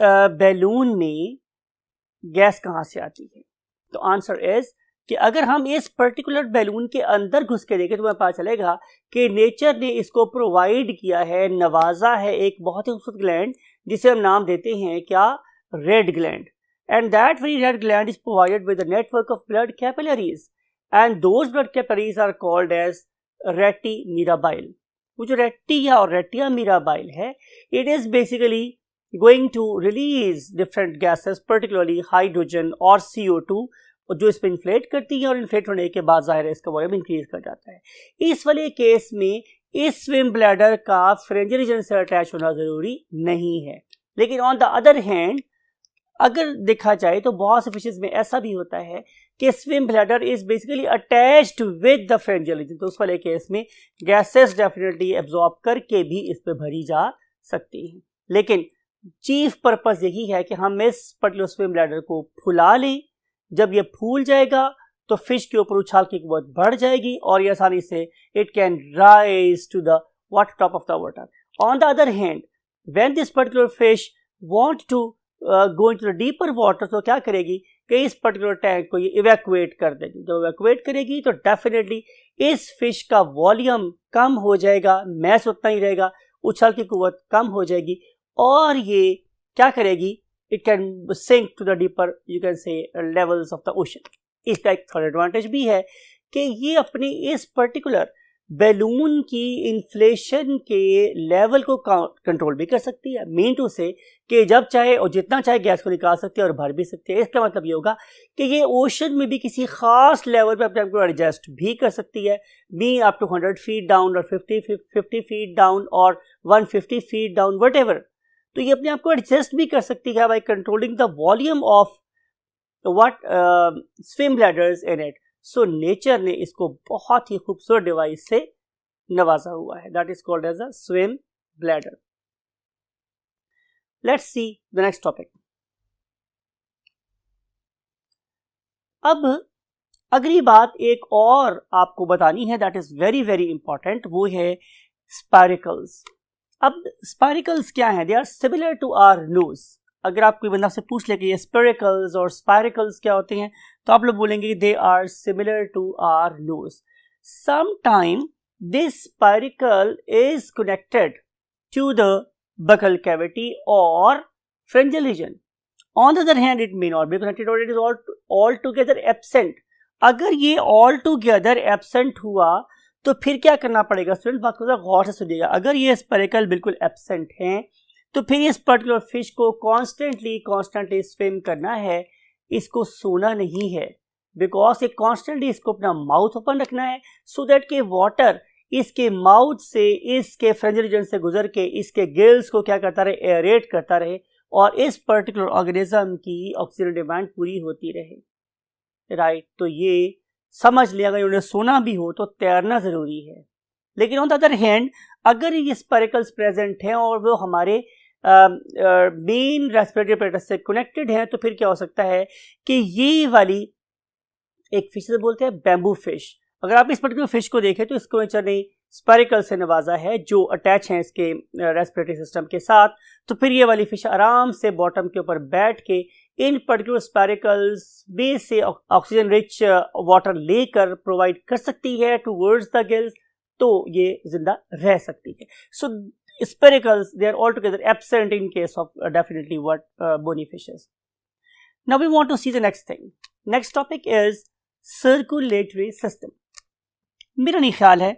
बैलून में गैस कहाँ से आती है? तो आंसर इज कि अगर हम इस पर्टिकुलर बैलून के अंदर घुस के देखें तो हमें पता चलेगा कि नेचर ने इसको प्रोवाइड किया है, नवाजा है एक बहुत ही खूबसूरत ग्लैंड जिसे हम नाम देते हैं क्या, red gland. And that very red gland is provided with a network of blood capillaries and those blood capillaries are called as rete mirabile. वो जो रेटिया और रेटिया मीराबाइल है, it is basically going to release different gases particularly hydrogen और CO2 जो इस पर inflate करती है और इन्फ्लेट होने के बाद जाहिर है इसका वॉल्यूम इंक्रीज कर जाता है। इस वाले केस में इस स्विम ब्लैडर का फ्रेंजियल रीजन से अटैच होना जरूरी नहीं है। लेकिन ऑन द अदर हैंड अगर देखा जाए तो बहुत से फिशेज में ऐसा भी होता है कि swim bladder is basically attached with the pharyngeal region, तो उस वाले केस में गैसेस डेफिनेटली एब्जॉर्ब करके भी इस पे भरी जा सकती हैं। लेकिन चीफ पर्पस यही है कि हम इस पर्टिकुलर स्विम ब्लैडर को फुला लें। जब ये फूल जाएगा तो फिश के ऊपर उछाल की कुव्वत बढ़ जाएगी और ये आसानी से it can rise to the water top of the water. On the other hand when this particular fish want to go into the deeper water, तो क्या करेगी कि इस पर्टिकुलर टैंक को ये इवैक्यूएट कर देगी। जब इवैक्यूएट करेगी तो डेफिनेटली इस फिश का वॉल्यूम कम हो जाएगा, मैस उतना ही रहेगा, उछाल की कुव्वत कम हो जाएगी और ये क्या करेगी, it can sink to the deeper you can say levels of the ocean. इसका एक थर्ड एडवांटेज भी है कि ये अपनी इस पर्टिकुलर बैलून की इन्फ्लेशन के लेवल को कंट्रोल भी कर सकती है। मीन टू से कि जब चाहे और जितना चाहे गैस को निकाल सकती है और भर भी सकती है। इसका मतलब ये होगा कि ये ओशन में भी किसी खास लेवल पे अपने आप को एडजस्ट भी कर सकती है, be up to 100 feet down और 50 फीट डाउन और 150 फीट डाउन वट एवर। तो ये अपने आप को एडजस्ट भी कर सकती है by controlling the volume of what swim bladders in it. So nature ने इसको बहुत ही खूबसूरत डिवाइस से नवाजा हुआ है, that is called as a swim bladder. Let's see the next topic. अब अगली बात एक और आपको बतानी है that is very very important, वो है स्पाइरिकल्स। अब स्पाइरिकल्स क्या हैं? They are similar to our nose. अगर आप कोई बंदा से पूछ ले कि ये स्पेरिकल्स और स्पाइरिकल्स क्या होते हैं तो आप लोग बोलेंगे they are similar to our nose. Sometime this spiracle is connected to the buccal cavity और pharyngeal region. On the other hand it may not be connected और it is all together absent. अगर ये all together absent हुआ तो फिर क्या करना पड़ेगा? स्टूडेंट बात को गौर से सुनिएगा। अगर ये स्पाइरिकल बिल्कुल एब्सेंट हैं तो फिर इस पर्टिकुलर फिश को कॉन्स्टेंटली स्विम करना है, इसको सोना नहीं है, बिकॉज ये कॉन्स्टेंटली इसको अपना माउथ ओपन रखना है सो दैट के वाटर इसके माउथ से इसके फ्रेंजियल रीजन से गुजर के इसके गिल्स को क्या करता रहे, एयरेट करता रहे और इस पर्टिकुलर ऑर्गेनिज्म की ऑक्सीजन डिमांड पूरी होती रहे। राइट, तो ये समझ लिया अगर उन्हें सोना भी हो तो तैरना जरूरी है। लेकिन ऑन द अदर हैंड अगर ये स्पाइरिकल्स प्रेजेंट हैं और वो हमारे मेन रेस्पिरेटरी अपैरेटस से कनेक्टेड है तो फिर क्या हो सकता है कि ये वाली एक फिश से बोलते हैं बैम्बू फिश। अगर आप इस पर्टिकुलर फिश को देखें तो इसको नेचर ने स्पाइरिकल से नवाजा है जो अटैच हैं इसके रेस्पिरेटरी सिस्टम के साथ। तो फिर ये वाली फिश आराम से बॉटम के ऊपर बैठ के इन पर्टिकुलर स्पाइरिकल्स बेस से ऑक्सीजन रिच वाटर लेकर प्रोवाइड कर सकती है टूवर्ड्स द गिल्स, तो ये जिंदा रह सकती है। सो spiracles they are altogether absent in case of definitely what bony fishes. Now we want to see the next thing. Next topic is circulatory system. मेरा नहीं ख्याल है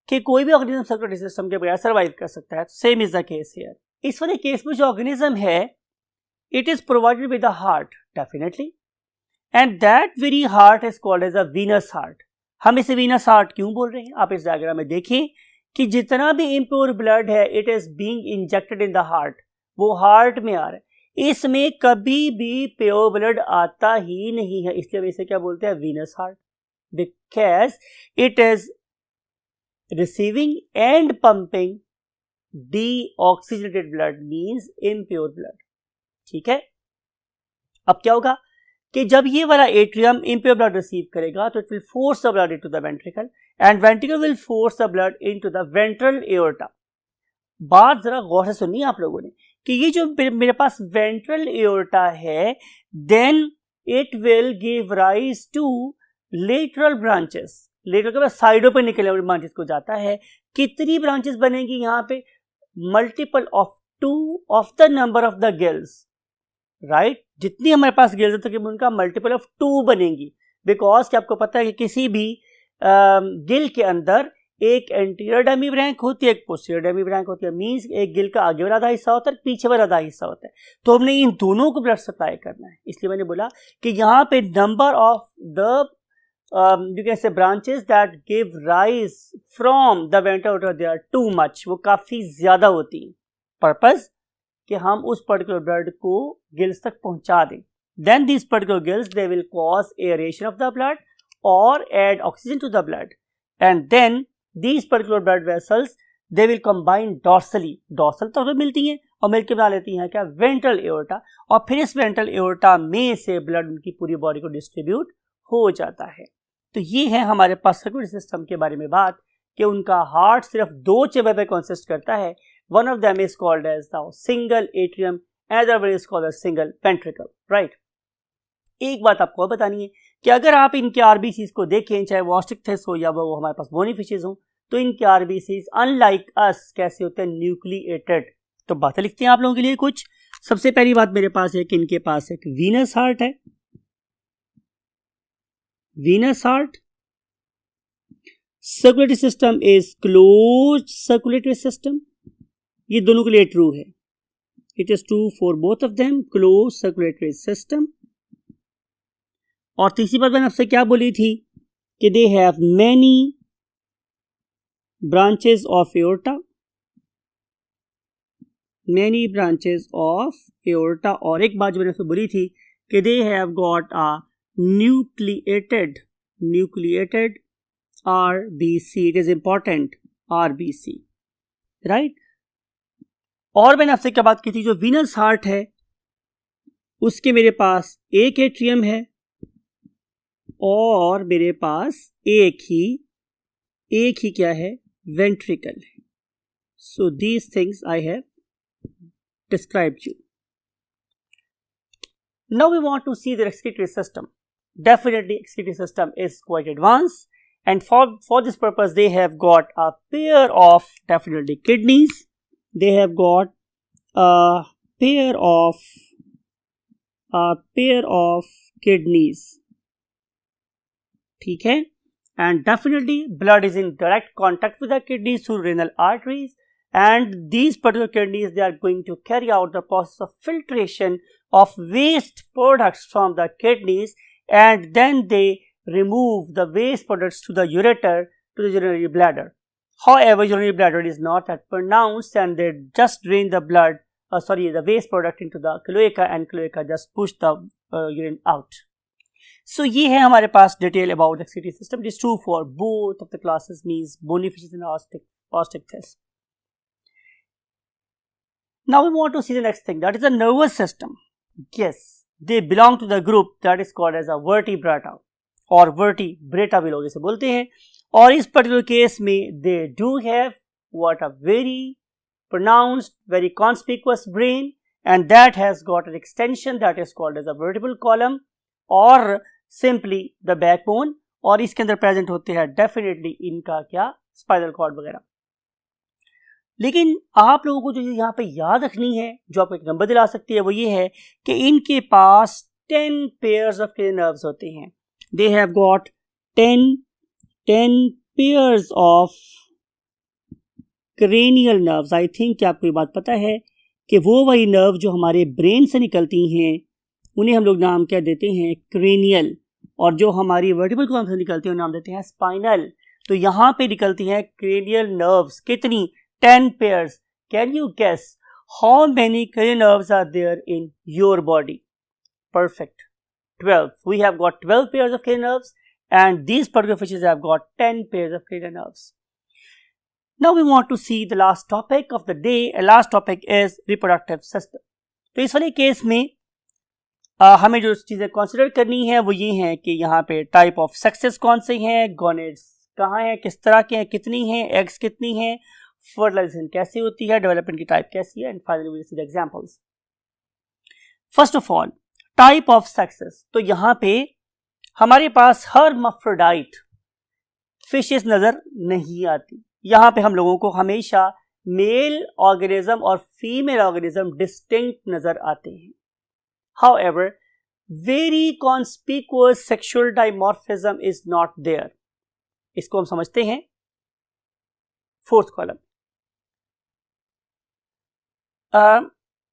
कि कोई भी ऑर्गेनिज्म सर्कुलेटरी सिस्टम के बगैर सर्वाइव कर सकता है। Same is the case here. इस वाले केस में जो ऑर्गेनिज्म है it is provided with the heart definitely, and that very heart is called as a venous heart. हम इसे वीनस हार्ट क्यों बोल रहे हैं? आप इस डायग्राम में देखिए कि जितना भी इम्प्योर ब्लड है it is being injected in the heart, वो हार्ट में आ रहा है। इसमें कभी भी प्योर ब्लड आता ही नहीं है, इसलिए इसे क्या बोलते हैं? Venous heart, because it is receiving end pumping deoxygenated blood means impure blood. ठीक है, अब क्या होगा कि जब ये वाला एट्रियम इम्प्योर ब्लड रिसीव करेगा तो it will force the blood into the ventricle and ventricle will force the blood into the ventral aorta. बात जरा गौर से सुनिए आप लोगों ने कि ये जो मेरे पास वेंट्रल एओर्टा है then it will give rise to lateral branches. Lateral के बाद साइडों पर निकलने वाली ब्रांचेस को जाता है। कितनी ब्रांचेस बनेंगी यहाँ पे? Multiple of 2 of the number of the gills. Right, जितनी हमारे पास गिल्स है तकरीबन उनका मल्टीपल ऑफ 2 बनेंगी, बिकॉज कि आपको पता है कि किसी भी गिल के अंदर एक एंटीरियर डेमी ब्रैंक होती है, एक पोस्टीरियर डेमी ब्रैंक होती है। मींस एक गिल का आगे वाला आधा हिस्सा होता है, पीछे वाला आधा हिस्सा होता है। तो हमने इन दोनों को ब्लड सप्लाई करना है, इसलिए मैंने बोला कि यहाँ पे number of the you can say branches that give rise from the ventral they are too much, वो काफी ज्यादा होती है। पर्पस कि हम उस पर्टिकुलर ब्लड को गिल्स तक पहुंचा दें। then these particular gills, they will cause aeration of the blood or add oxygen to the blood, and then these particular blood vessels, they will combine dorsally, dorsal तौर पर मिलती हैं और मिलकर बना लेती हैं क्या, वेंट्रल एओर्टा, और फिर इस वेंट्रल एओर्टा में से ब्लड उनकी पूरी बॉडी को डिस्ट्रीब्यूट हो जाता है। तो ये है हमारे पास सर्कुलेटरी सिस्टम के बारे में बात कि उनका हार्ट सिर्फ दो चेंबर पे कंसिस्ट करता है। One of them is called as the single atrium, other one is called as single ventricle, right. एक बात आपको और बतानी है कि अगर आप इनके आरबीसीज को देखें, चाहे वो ऑस्टिक्थिस हो या वो हमारे पास बोनी फिशेज हो, तो इनके आरबीसीज अनलाइक अस कैसे होते हैं, न्यूक्लिएटेड। तो बातें लिखते हैं आप लोगों के लिए कुछ। सबसे पहली बात मेरे पास है कि इनके पास एक वीनस हार्ट है, venous heart. Circulatory system is closed circulatory system, ये दोनों के लिए ट्रू है, it is true for both of them, close circulatory system. और तीसरी बात मैंने आपसे क्या बोली थी कि they have many branches of aorta, many branches of aorta. और एक बात जो मैंने आपसे बोली थी कि दे have got a nucleated RBC, it is important, RBC, right. और मैंने आपसे क्या बात की थी, जो वीनस हार्ट है उसके मेरे पास एक एट्रियम है और मेरे पास एक ही क्या है, वेंट्रिकल है। So these things I have described you. Now we want to see the excretory system. Definitely excretory system is quite advance, and for this purpose they have got a pair of definitely kidneys, they have got a pair of kidneys, ठीक है। and definitely blood is in direct contact with the kidneys through renal arteries, and these particular kidneys, they are going to carry out the process of filtration of waste products from the kidneys, and then they remove the waste products to the ureter, to the urinary bladder. However, urinary bladder is not that pronounced, and they just drain the blood, the waste product into the cloaca, and cloaca just push the urine out. So ये है हमारे पास detail about the excretory system. It is true for both of the classes, means bony fishes and osteichthyes. Now we want to see the next thing, that is the nervous system. Yes, they belong to the group that is called as a vertebrata, और vertebrata भी लोग इसे बोलते हैं। और इस particular case में they do have what a very pronounced, very conspicuous brain, and that has got an extension that is called as a vertebral column और सिंपली द बैकबोन। और इसके अंदर प्रेजेंट होते हैं डेफिनेटली इनका क्या, स्पाइनल कॉर्ड वगैरह। लेकिन आप लोगों को जो यहाँ पे याद रखनी है, जो आपको एक नंबर दिला सकती है, वो ये है कि इनके पास 10 पेयर्स ऑफ नर्व्स होते हैं। They have got 10 pairs of cranial nerves. I think कि आपको ये बात पता है कि वो वही नर्व जो हमारे ब्रेन से निकलती हैं उन्हें हम लोग नाम क्या देते हैं, क्रेनियल, और जो हमारी वर्टिब्रल कॉलम से निकलती हैं उन्हें नाम देते हैं स्पाइनल। तो यहाँ पे निकलती हैं क्रेनियल नर्व्स, कितनी, 10 pairs. Can you guess how many cranial nerves are there in your body? Perfect. 12. We have got 12 pairs of cranial nerves, and these particular fishes have got 10 pairs of cranial nerves. Now we want to see the last topic of the day, and last topic is reproductive system. तो इस वाले case में हमें जो चीज़ें consider करनी है वो ये हैं कि यहाँ पे टाइप ऑफ सेक्सेस कौन से हैं, गोनेड्स कहाँ हैं, किस तरह के हैं, कितनी हैं, एग्स कितनी हैं, फर्टिलाइजेशन कैसी होती है, डेवलपमेंट की टाइप कैसी है, and finally we will see the examples. First of all, type of sexes. तो यहाँ पे हमारे पास हर्माफ्रोडाइट फिशेस नजर नहीं आती। यहाँ पे हम लोगों को हमेशा मेल ऑर्गेनिज्म और फीमेल ऑर्गेनिज्म डिस्टिंक्ट नजर आते हैं। However, very conspicuous sexual dimorphism is not there. इसको हम समझते हैं fourth column.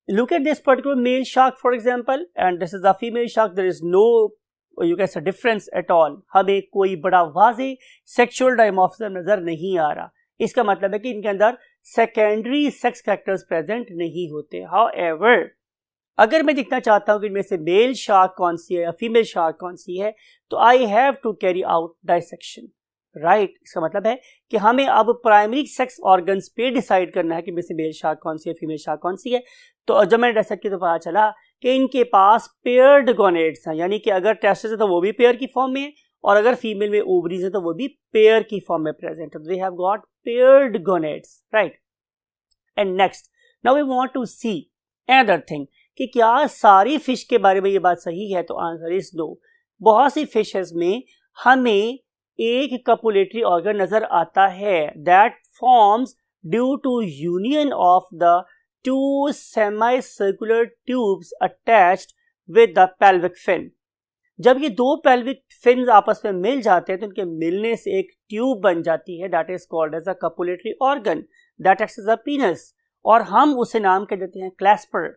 Look at this particular male shark for example, and this is the female shark. There is no, you can say, difference at all. हमें कोई बड़ा वाज़े sexual dimorphism नजर नहीं आ रहा। इसका मतलब है कि इनके अंदर सेकेंडरी सेक्स कैरेक्टर्स प्रेजेंट नहीं होते। However, अगर मैं देखना चाहता हूँ कि इनमें से मेल शार्क कौन सी है या फीमेल शार्क कौन सी है, तो I have to carry out dissection, right. इसका मतलब है कि हमें अब प्राइमरी सेक्स ऑर्गन्स पे डिसाइड करना है कि इनमें से मेल शार्क कौन सी है, फीमेल शार्क कौन सी है। तो जब मैंने डाइसेक्ट किया तो पता चला कि इनके पास पेयर्ड गोनेड्स हैं, यानी कि अगर टेस्टिस है तो वो भी पेयर की फॉर्म में है, और अगर फीमेल में ओवरीज है तो वो भी पेयर की फॉर्म में प्रेजेंट है। They have got paired gonads, right. And next, now we want to see another thing कि क्या सारी फिश के बारे में ये बात सही है, तो आंसर इज नो। बहुत सी फिशेस में हमें एक कपुलेटरी ऑर्गन नजर आता है that forms due to union of the two semi circular tubes attached with the pelvic fin. जब ये दो पेल्विक फिन्स आपस में मिल जाते हैं तो उनके मिलने से एक ट्यूब बन जाती है, that is called as a copulatory organ that acts as a penis, और हम उसे नाम कह देते हैं क्लैस्पर।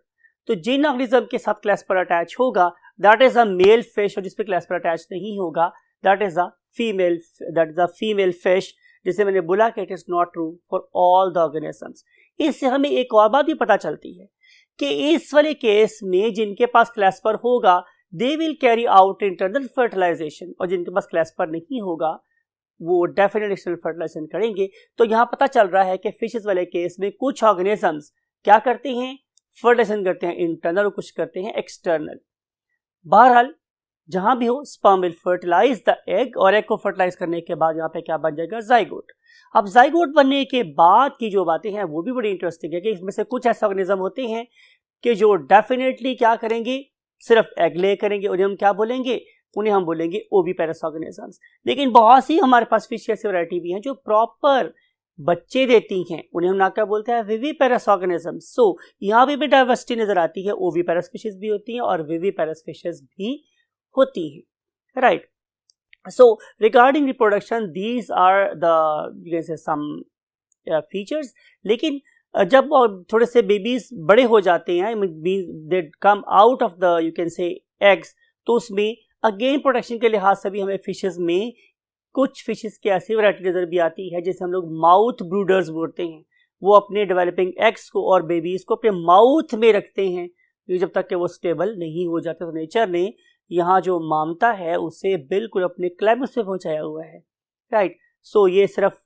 तो जिन ऑर्गेनिज्म के साथ क्लैस्पर अटैच होगा that is a male fish, और जिसपे क्लैस्पर अटैच नहीं होगा that is a female fish, जिसे मैंने बोला कि it is not true for all the organisms. इससे हमें एक और बात भी पता चलती है कि इस वाले केस में जिनके पास क्लैस्पर होगा they will carry out internal fertilization, और जिनके पास क्लैस्पर नहीं होगा वो डेफिनेट एक्सटर्नल फर्टिलाइजेशन करेंगे। तो यहाँ पता चल रहा है कि फिशेस वाले केस में कुछ ऑर्गेनिजम्स क्या करते हैं, फर्टिलाइजेशन करते हैं इंटरनल, और कुछ करते हैं एक्सटर्नल। बहरहाल जहां भी हो, sperm will fertilize the egg, और एग को फर्टिलाइज करने के बाद यहाँ पे क्या बन जाएगा, जाइगोट। अब जाइगोट बनने के बाद की जो बातें हैं वो भी बड़ी इंटरेस्टिंग है कि इसमें से कुछ ऐसे ऑर्गेनिज्म होते हैं कि जो डेफिनेटली क्या करेंगे, सिर्फ एग ले करेंगे, उन्हें हम क्या बोलेंगे, उन्हें हम बोलेंगे ओविपेरस ऑर्गेनिजम्स। लेकिन बहुत सी हमारे पास फिश ऐसी वैरायटी भी हैं जो प्रॉपर बच्चे देती हैं, उन्हें हम ना क्या बोलते हैं, विविपेरस ऑर्गेनिजम्स। सो यहाँ पे भी डाइवर्सिटी नजर आती है, ओविपेरस फिशेस भी होती हैं और विविपेरस फिशेस भी होती हैं, right. So regarding reproduction these are the some features. लेकिन जब थोड़े से बेबीज बड़े हो जाते हैं, they come out of the you can say eggs, तो उसमें अगेन प्रोटेक्शन के लिहाज से भी हमें फिशेस में कुछ फिशेस की ऐसी वैरायटी नजर भी आती है जिसे हम लोग माउथ ब्रूडर्स बोलते हैं। वो अपने डेवलपिंग एग्स को और बेबीज को अपने माउथ में रखते हैं जब तक कि वो स्टेबल नहीं हो जाते। तो नेचर ने यहाँ जो मामता है उसे बिल्कुल अपने क्लाइमेक्स पे पहुंचाया हुआ है, राइट। सो ये सिर्फ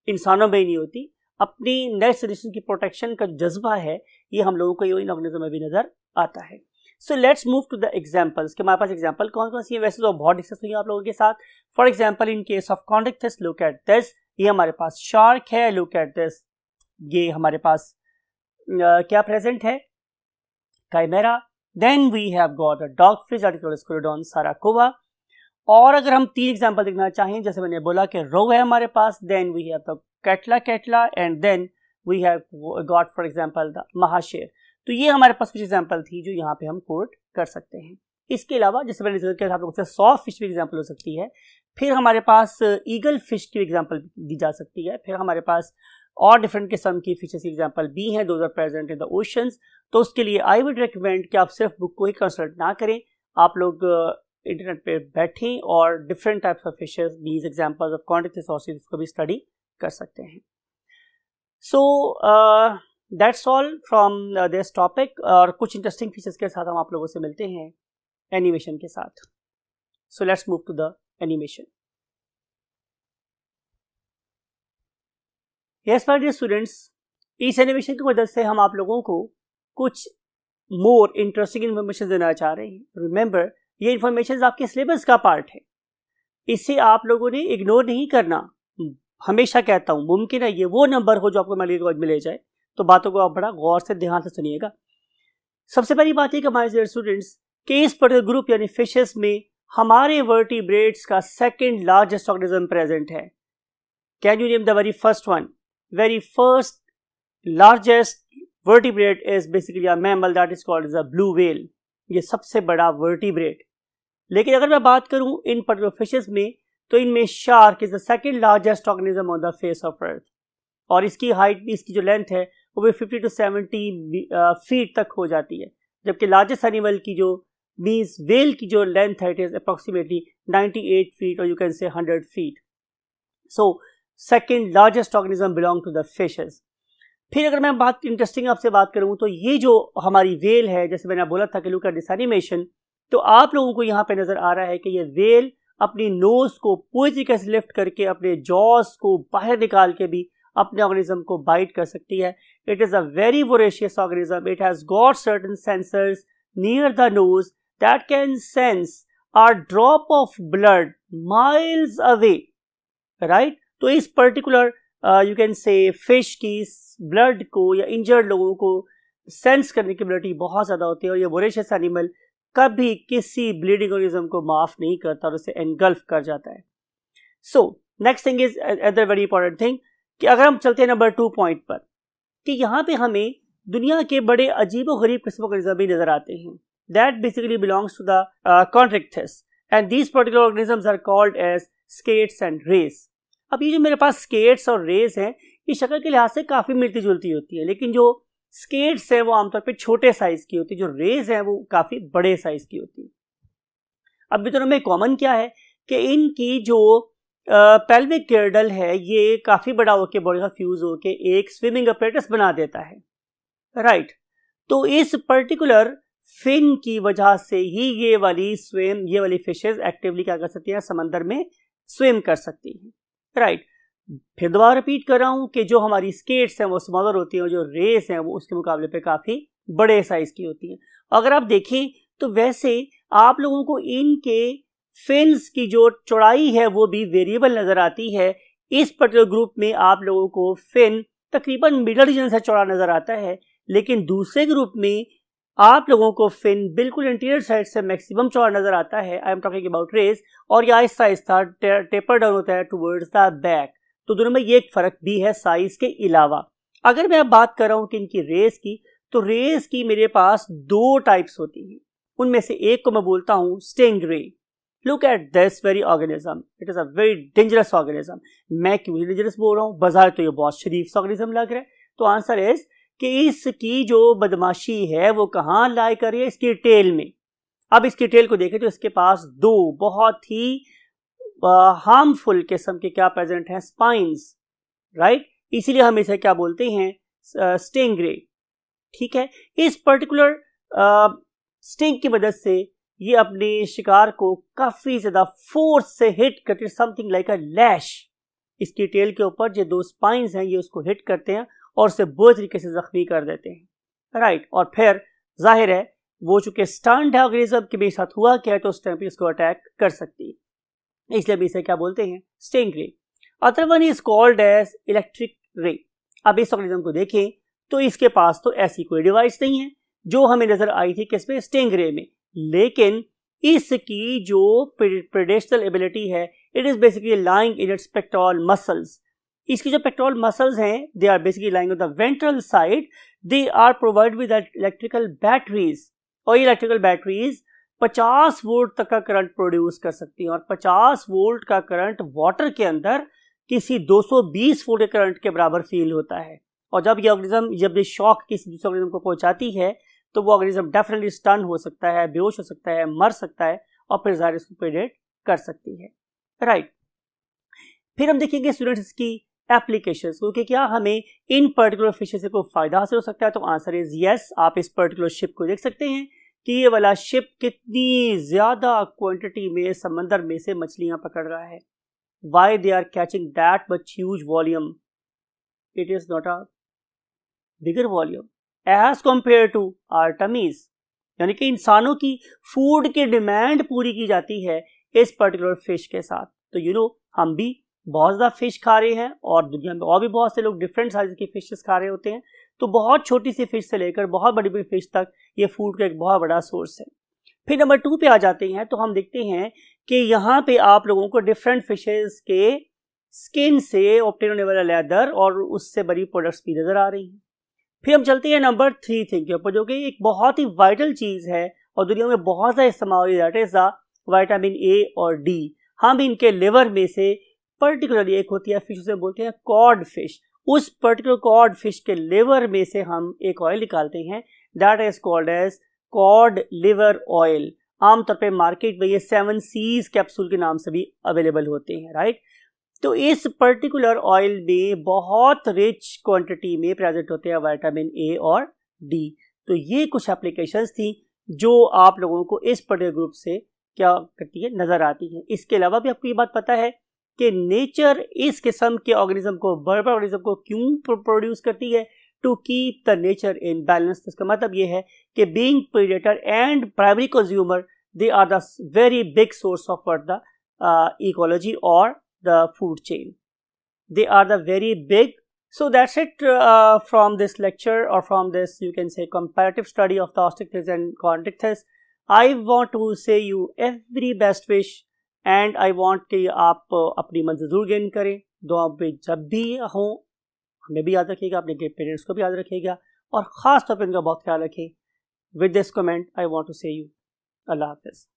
इंसानों में ही नहीं होती, अपनी नेक्स्ट जनरेशन की प्रोटेक्शन का जज्बा है, ये हम लोगों को इन ऑर्गेनिज्म में भी नजर आता है। So let's move to the examples कि हमारे पास एग्जांपल कौन कौन सी है। वैसे तो बहुत डिस्कस हुई आप लोगों के साथ। For example in case of chondrichthyes, look at this, ये हमारे पास शार्क है, लुक एट दिस, ये हमारे पास क्या प्रेजेंट है, chimaera. Then we have got a dog fish that is called स्क्विडोन साराकोवा। और अगर हम तीन एग्जांपल देखना चाहें, जैसे मैंने बोला कि रो है हमारे पास, then we have the catla and then we have got for example the mahseer. तो ये हमारे पास कुछ एग्जांपल थी जो यहाँ पे हम कोट कर सकते हैं। इसके अलावा जैसे मैंने जिक्र किया आप लोगों से सॉफ्ट फिश भी एग्जांपल हो सकती है, फिर हमारे पास ईगल फिश की एग्जांपल दी जा सकती है, फिर हमारे पास और डिफरेंट किस्म की फिशेस की एग्जांपल भी हैं, those are present in the oceans. तो उसके लिए आई वुड रिकमेंड कि आप सिर्फ बुक को ही कंसल्ट ना करें, आप लोग इंटरनेट पे बैठें और different types of fishes, these examples of Chondrichthyes oasis को भी स्टडी कर सकते हैं। So that's all from this topic, और कुछ इंटरेस्टिंग फीचर्स के साथ हम आप लोगों से मिलते हैं एनिमेशन के साथ। So let's move to the animation. Yes my dear students, इस एनिमेशन की वजह से हम आप लोगों को कुछ मोर इंटरेस्टिंग इन्फॉर्मेशन देना चाह रहे हैं। रिमेंबर, ये इन्फॉर्मेशन आपके सिलेबस का पार्ट है, इसे आप लोगों ने इग्नोर नहीं करना। हमेशा कहता हूं, मुमकिन है ये वो नंबर हो जो आपको मेडिकल में ले जाए, तो बातों को आप बड़ा गौर से ध्यान से सुनिएगा। सबसे पहली बात है कि हमारे डियर स्टूडेंट्स के इस पर्टिकुलर ग्रुप यानी फिशेस में हमारे वर्टिब्रेट्स का सेकंड लार्जेस्ट ऑर्गेनिज्म प्रेजेंट है। Can you name the very first one? Very first largest vertebrate is basically a mammal that is called as a blue whale. ये सबसे बड़ा वर्टिब्रेट। लेकिन अगर मैं बात करूं इन पर्टिकुलर फिशेस में, तो इनमें shark is the second largest organism on the face of earth, और इसकी हाइट भी, इसकी जो लेंथ है वो भी 50 to 70 फीट तक हो जाती है, जबकि लार्जेस्ट एनिमल की जो मीन्स वेल की जो लेंथ है इट इज अप्रोक्सीमेटली 98 फीट और you can say 100 feet. So second largest organism belong to the fishes. फिर अगर मैं बात इंटरेस्टिंग आपसे बात करूं तो ये जो हमारी वेल है, जैसे मैंने बोला था कि लुक एट दिस एनिमेशन, तो आप लोगों को यहाँ पे नजर आ रहा है कि ये वेल अपनी नोज को पूरी तरीके से लिफ्ट करके अपने जॉस को बाहर निकाल के भी अपने ऑर्गेनिज्म को बाइट कर सकती है. It is a very voracious organism. It has got certain sensors near the nose that can sense a drop of blood miles away, right. तो इस पर्टिकुलर यू कैन से फिश की ब्लड को या इंजर्ड लोगों को सेंस करने की एबिलिटी बहुत ज्यादा होती है, और ये वोरेशियस एनिमल कभी किसी ब्लीडिंग ऑर्गेनिज्म को माफ नहीं करता और उसे एनगल्फ कर जाता है. So next thing is other very important thing कि अगर हम चलते हैं नंबर 2 पॉइंट पर, कि यहाँ पे हमें दुनिया के बड़े अजीबो गरीब किस्म के ऑर्गेनिज्म भी नजर आते हैं. That basically belongs to the chondrichthyes, and these particular organisms are called as skates and rays. अब ये जो मेरे पास स्केट्स और रेस हैं, ये शक्ल के लिहाज से काफी मिलती जुलती होती है, लेकिन जो स्केट्स है वो आमतौर पे छोटे साइज की होती है, जो रेस है वो काफी बड़े साइज की होती है. अब दोनों में कॉमन क्या है कि इनकी जो पेल्विक गिर्डल है ये काफी बड़ा होकर बॉडी का फ्यूज होकर एक स्विमिंग अपरेटस बना देता है, राइट. तो इस पर्टिकुलर फिन की वजह से ही ये वाली फिशेज एक्टिवली क्या कर सकती हैं, समंदर में स्विम कर सकती हैं, राइट. फिर दोबारा रिपीट कर रहा हूं कि जो हमारी स्केट्स हैं वो स्मॉलर होती हैं और जो रेस हैं वो उसके मुकाबले पे काफी बड़े साइज की होती हैं. अगर आप देखें तो वैसे आप लोगों को इनके फिन्स की जो चौड़ाई है वो भी वेरिएबल नजर आती है. इस पर्टिकुलर ग्रुप में आप लोगों को फिन तकरीबन मिडल रीजन से चौड़ा नजर आता है, लेकिन दूसरे ग्रुप में आप लोगों को फिन बिल्कुल इंटीरियर साइड से मैक्सिमम चौड़ा नजर आता है. I am talking about rays, और ये आहिस्ता आहिस्ता टेपर डाउन होता है टुवर्ड्स द बैक. तो दोनों में ये एक फर्क भी है साइज के अलावा. अगर मैं बात कर रहा हूं कि इनकी रेस की, तो रेस की मेरे पास 2 टाइप्स होती हैं. उनमें से एक को मैं बोलता हूं stingray. Look at this very organism, it is a very dangerous organism. मैं क्यों डेंजरस बोल रहा हूं, बाजार तो ये बहुत शरीफ ऑर्गेनिज्म लग रहा है. तो आंसर इज कि इसकी जो बदमाशी है वो कहाँ लाई कर रही है, इसकी टेल में. अब इसकी टेल को देखें तो इसके पास 2 बहुत ही हार्मफुल किस्म के क्या प्रेजेंट हैं, स्पाइंस, राइट. इसीलिए हम इसे क्या बोलते हैं, स्टिंगरे, ठीक है. इस पर्टिकुलर स्टिंग की मदद से ये अपने शिकार को काफी ज्यादा फोर्स से हिट करते, समथिंग लाइक अ लैश. इसकी टेल के ऊपर जो 2 स्पाइंस हैं ये उसको हिट करते हैं और उसे बुरी तरीके से जख्मी कर देते हैं, राइट. और फिर जाहिर है वो चूंकि स्टंट है ऑर्गेनिज्म के भी साथ हुआ क्या है, तो उस टाइम पे इसको अटैक कर सकती है, इसलिए भी इसे क्या बोलते हैं, stingray. Other one is called as electric ray. अब इस ऑर्गेनिज्म को देखें तो इसके पास तो ऐसी कोई डिवाइस नहीं है जो हमें नजर आई थी किसमें, स्टिंगरे में, लेकिन इसकी जो प्रेडेशनल एबिलिटी है, it is basically lying in its pectoral muscles. इसकी जो पेक्टोरल मसल्स हैं they are basically lying on the ventral side. They are provide with electrical batteries, और ये इलेक्ट्रिकल बैटरीज 50 वोल्ट तक का करंट प्रोड्यूस कर सकती हैं, और 50 वोल्ट का करंट वाटर के अंदर किसी 220 वोल्ट के करंट के बराबर फील होता है. और जब ये शॉक किसी दूसरे ऑर्गेनिज्म को पहुंचाती है तो वो ऑर्गेनिज्म डेफिनेटली स्टन हो सकता है, बेहोश हो सकता है, मर सकता है, और फिर ज़ाहिर इसको प्रेडेट कर सकती है, राइट. फिर हम देखेंगे स्टूडेंट्स इसकी एप्लीकेशंस, क्योंकि क्या हमें इन पर्टिकुलर फिशेस से कोई फायदा हासिल हो सकता है. तो आंसर इज यस. आप इस पर्टिकुलर शिप को देख सकते हैं कि ये वाला शिप कितनी ज्यादा क्वांटिटी में समंदर में से मछलियां पकड़ रहा है. Why they are catching that much huge volume, it is not a bigger volume as compare to Artemis. यानी कि इंसानों की फूड की डिमांड पूरी की जाती है इस पर्टिकुलर फिश के साथ. तो हम भी बहुत ज़्यादा फिश खा रहे हैं, और दुनिया में और भी बहुत से लोग डिफरेंट साइज की फिशेस खा रहे होते हैं. तो बहुत छोटी सी फिश से लेकर बहुत बड़ी बड़ी फिश तक ये फूड का एक बहुत बड़ा सोर्स है. फिर नंबर 2 पे आ जाते हैं तो हम देखते हैं कि यहाँ पे आप लोगों को डिफरेंट फिशेस के स्किन से ऑब्टेन होने वाला लेदर और उससे बड़ी प्रोडक्ट्स भी नजर आ रही हैं. फिर हम चलते हैं नंबर 3 थिंग के ऊपर, जो कि एक बहुत ही वाइटल चीज़ है और दुनिया में बहुत ज़्यादा इस्तेमाल हो रही है, that is the vitamin A और डी. हम इनके लिवर में से पर्टिकुलरली एक होती है फिश, उसे बोलते हैं कॉड फिश. उस पर्टिकुलर कॉड फिश के लिवर में से हम एक ऑयल निकालते हैं, that is called as cod liver oil. आमतौर पे मार्केट में ये 7 C's कैप्सूल के नाम से भी अवेलेबल होते हैं, राइट. तो इस पर्टिकुलर ऑयल में बहुत रिच क्वांटिटी में प्रेजेंट होते हैं विटामिन ए और डी। तो ये कुछ एप्लीकेशंस थी जो आप लोगों को इस पर्टिकुलर ग्रुप से क्या करती है, नजर आती है। इसके अलावा भी आपको ये बात पता है कि नेचर इस किस्म के ऑर्गेनिज्म को, बड़े ऑर्गेनिज्म को क्यों प्रोड्यूस करती है, to keep the nature in balance. इसका मतलब ये है कि being predator and primary consumer, they are the very big source of what the ecology और the food chain. They are the very big. So that's it from this lecture, or from this you can say comparative study of the osteichthyes and chondrichthyes. I want to say you every best wish, and I want कि आप अपनी मंजिल जरूर gain करें। दुआ पे जब भी हो हमें भी याद रखिएगा, अपने पेरेंट्स को भी याद रखिएगा, और ख़ास तौर पर उनका बहुत ख्याल रखें। With this comment I want to say you Allah Hafiz.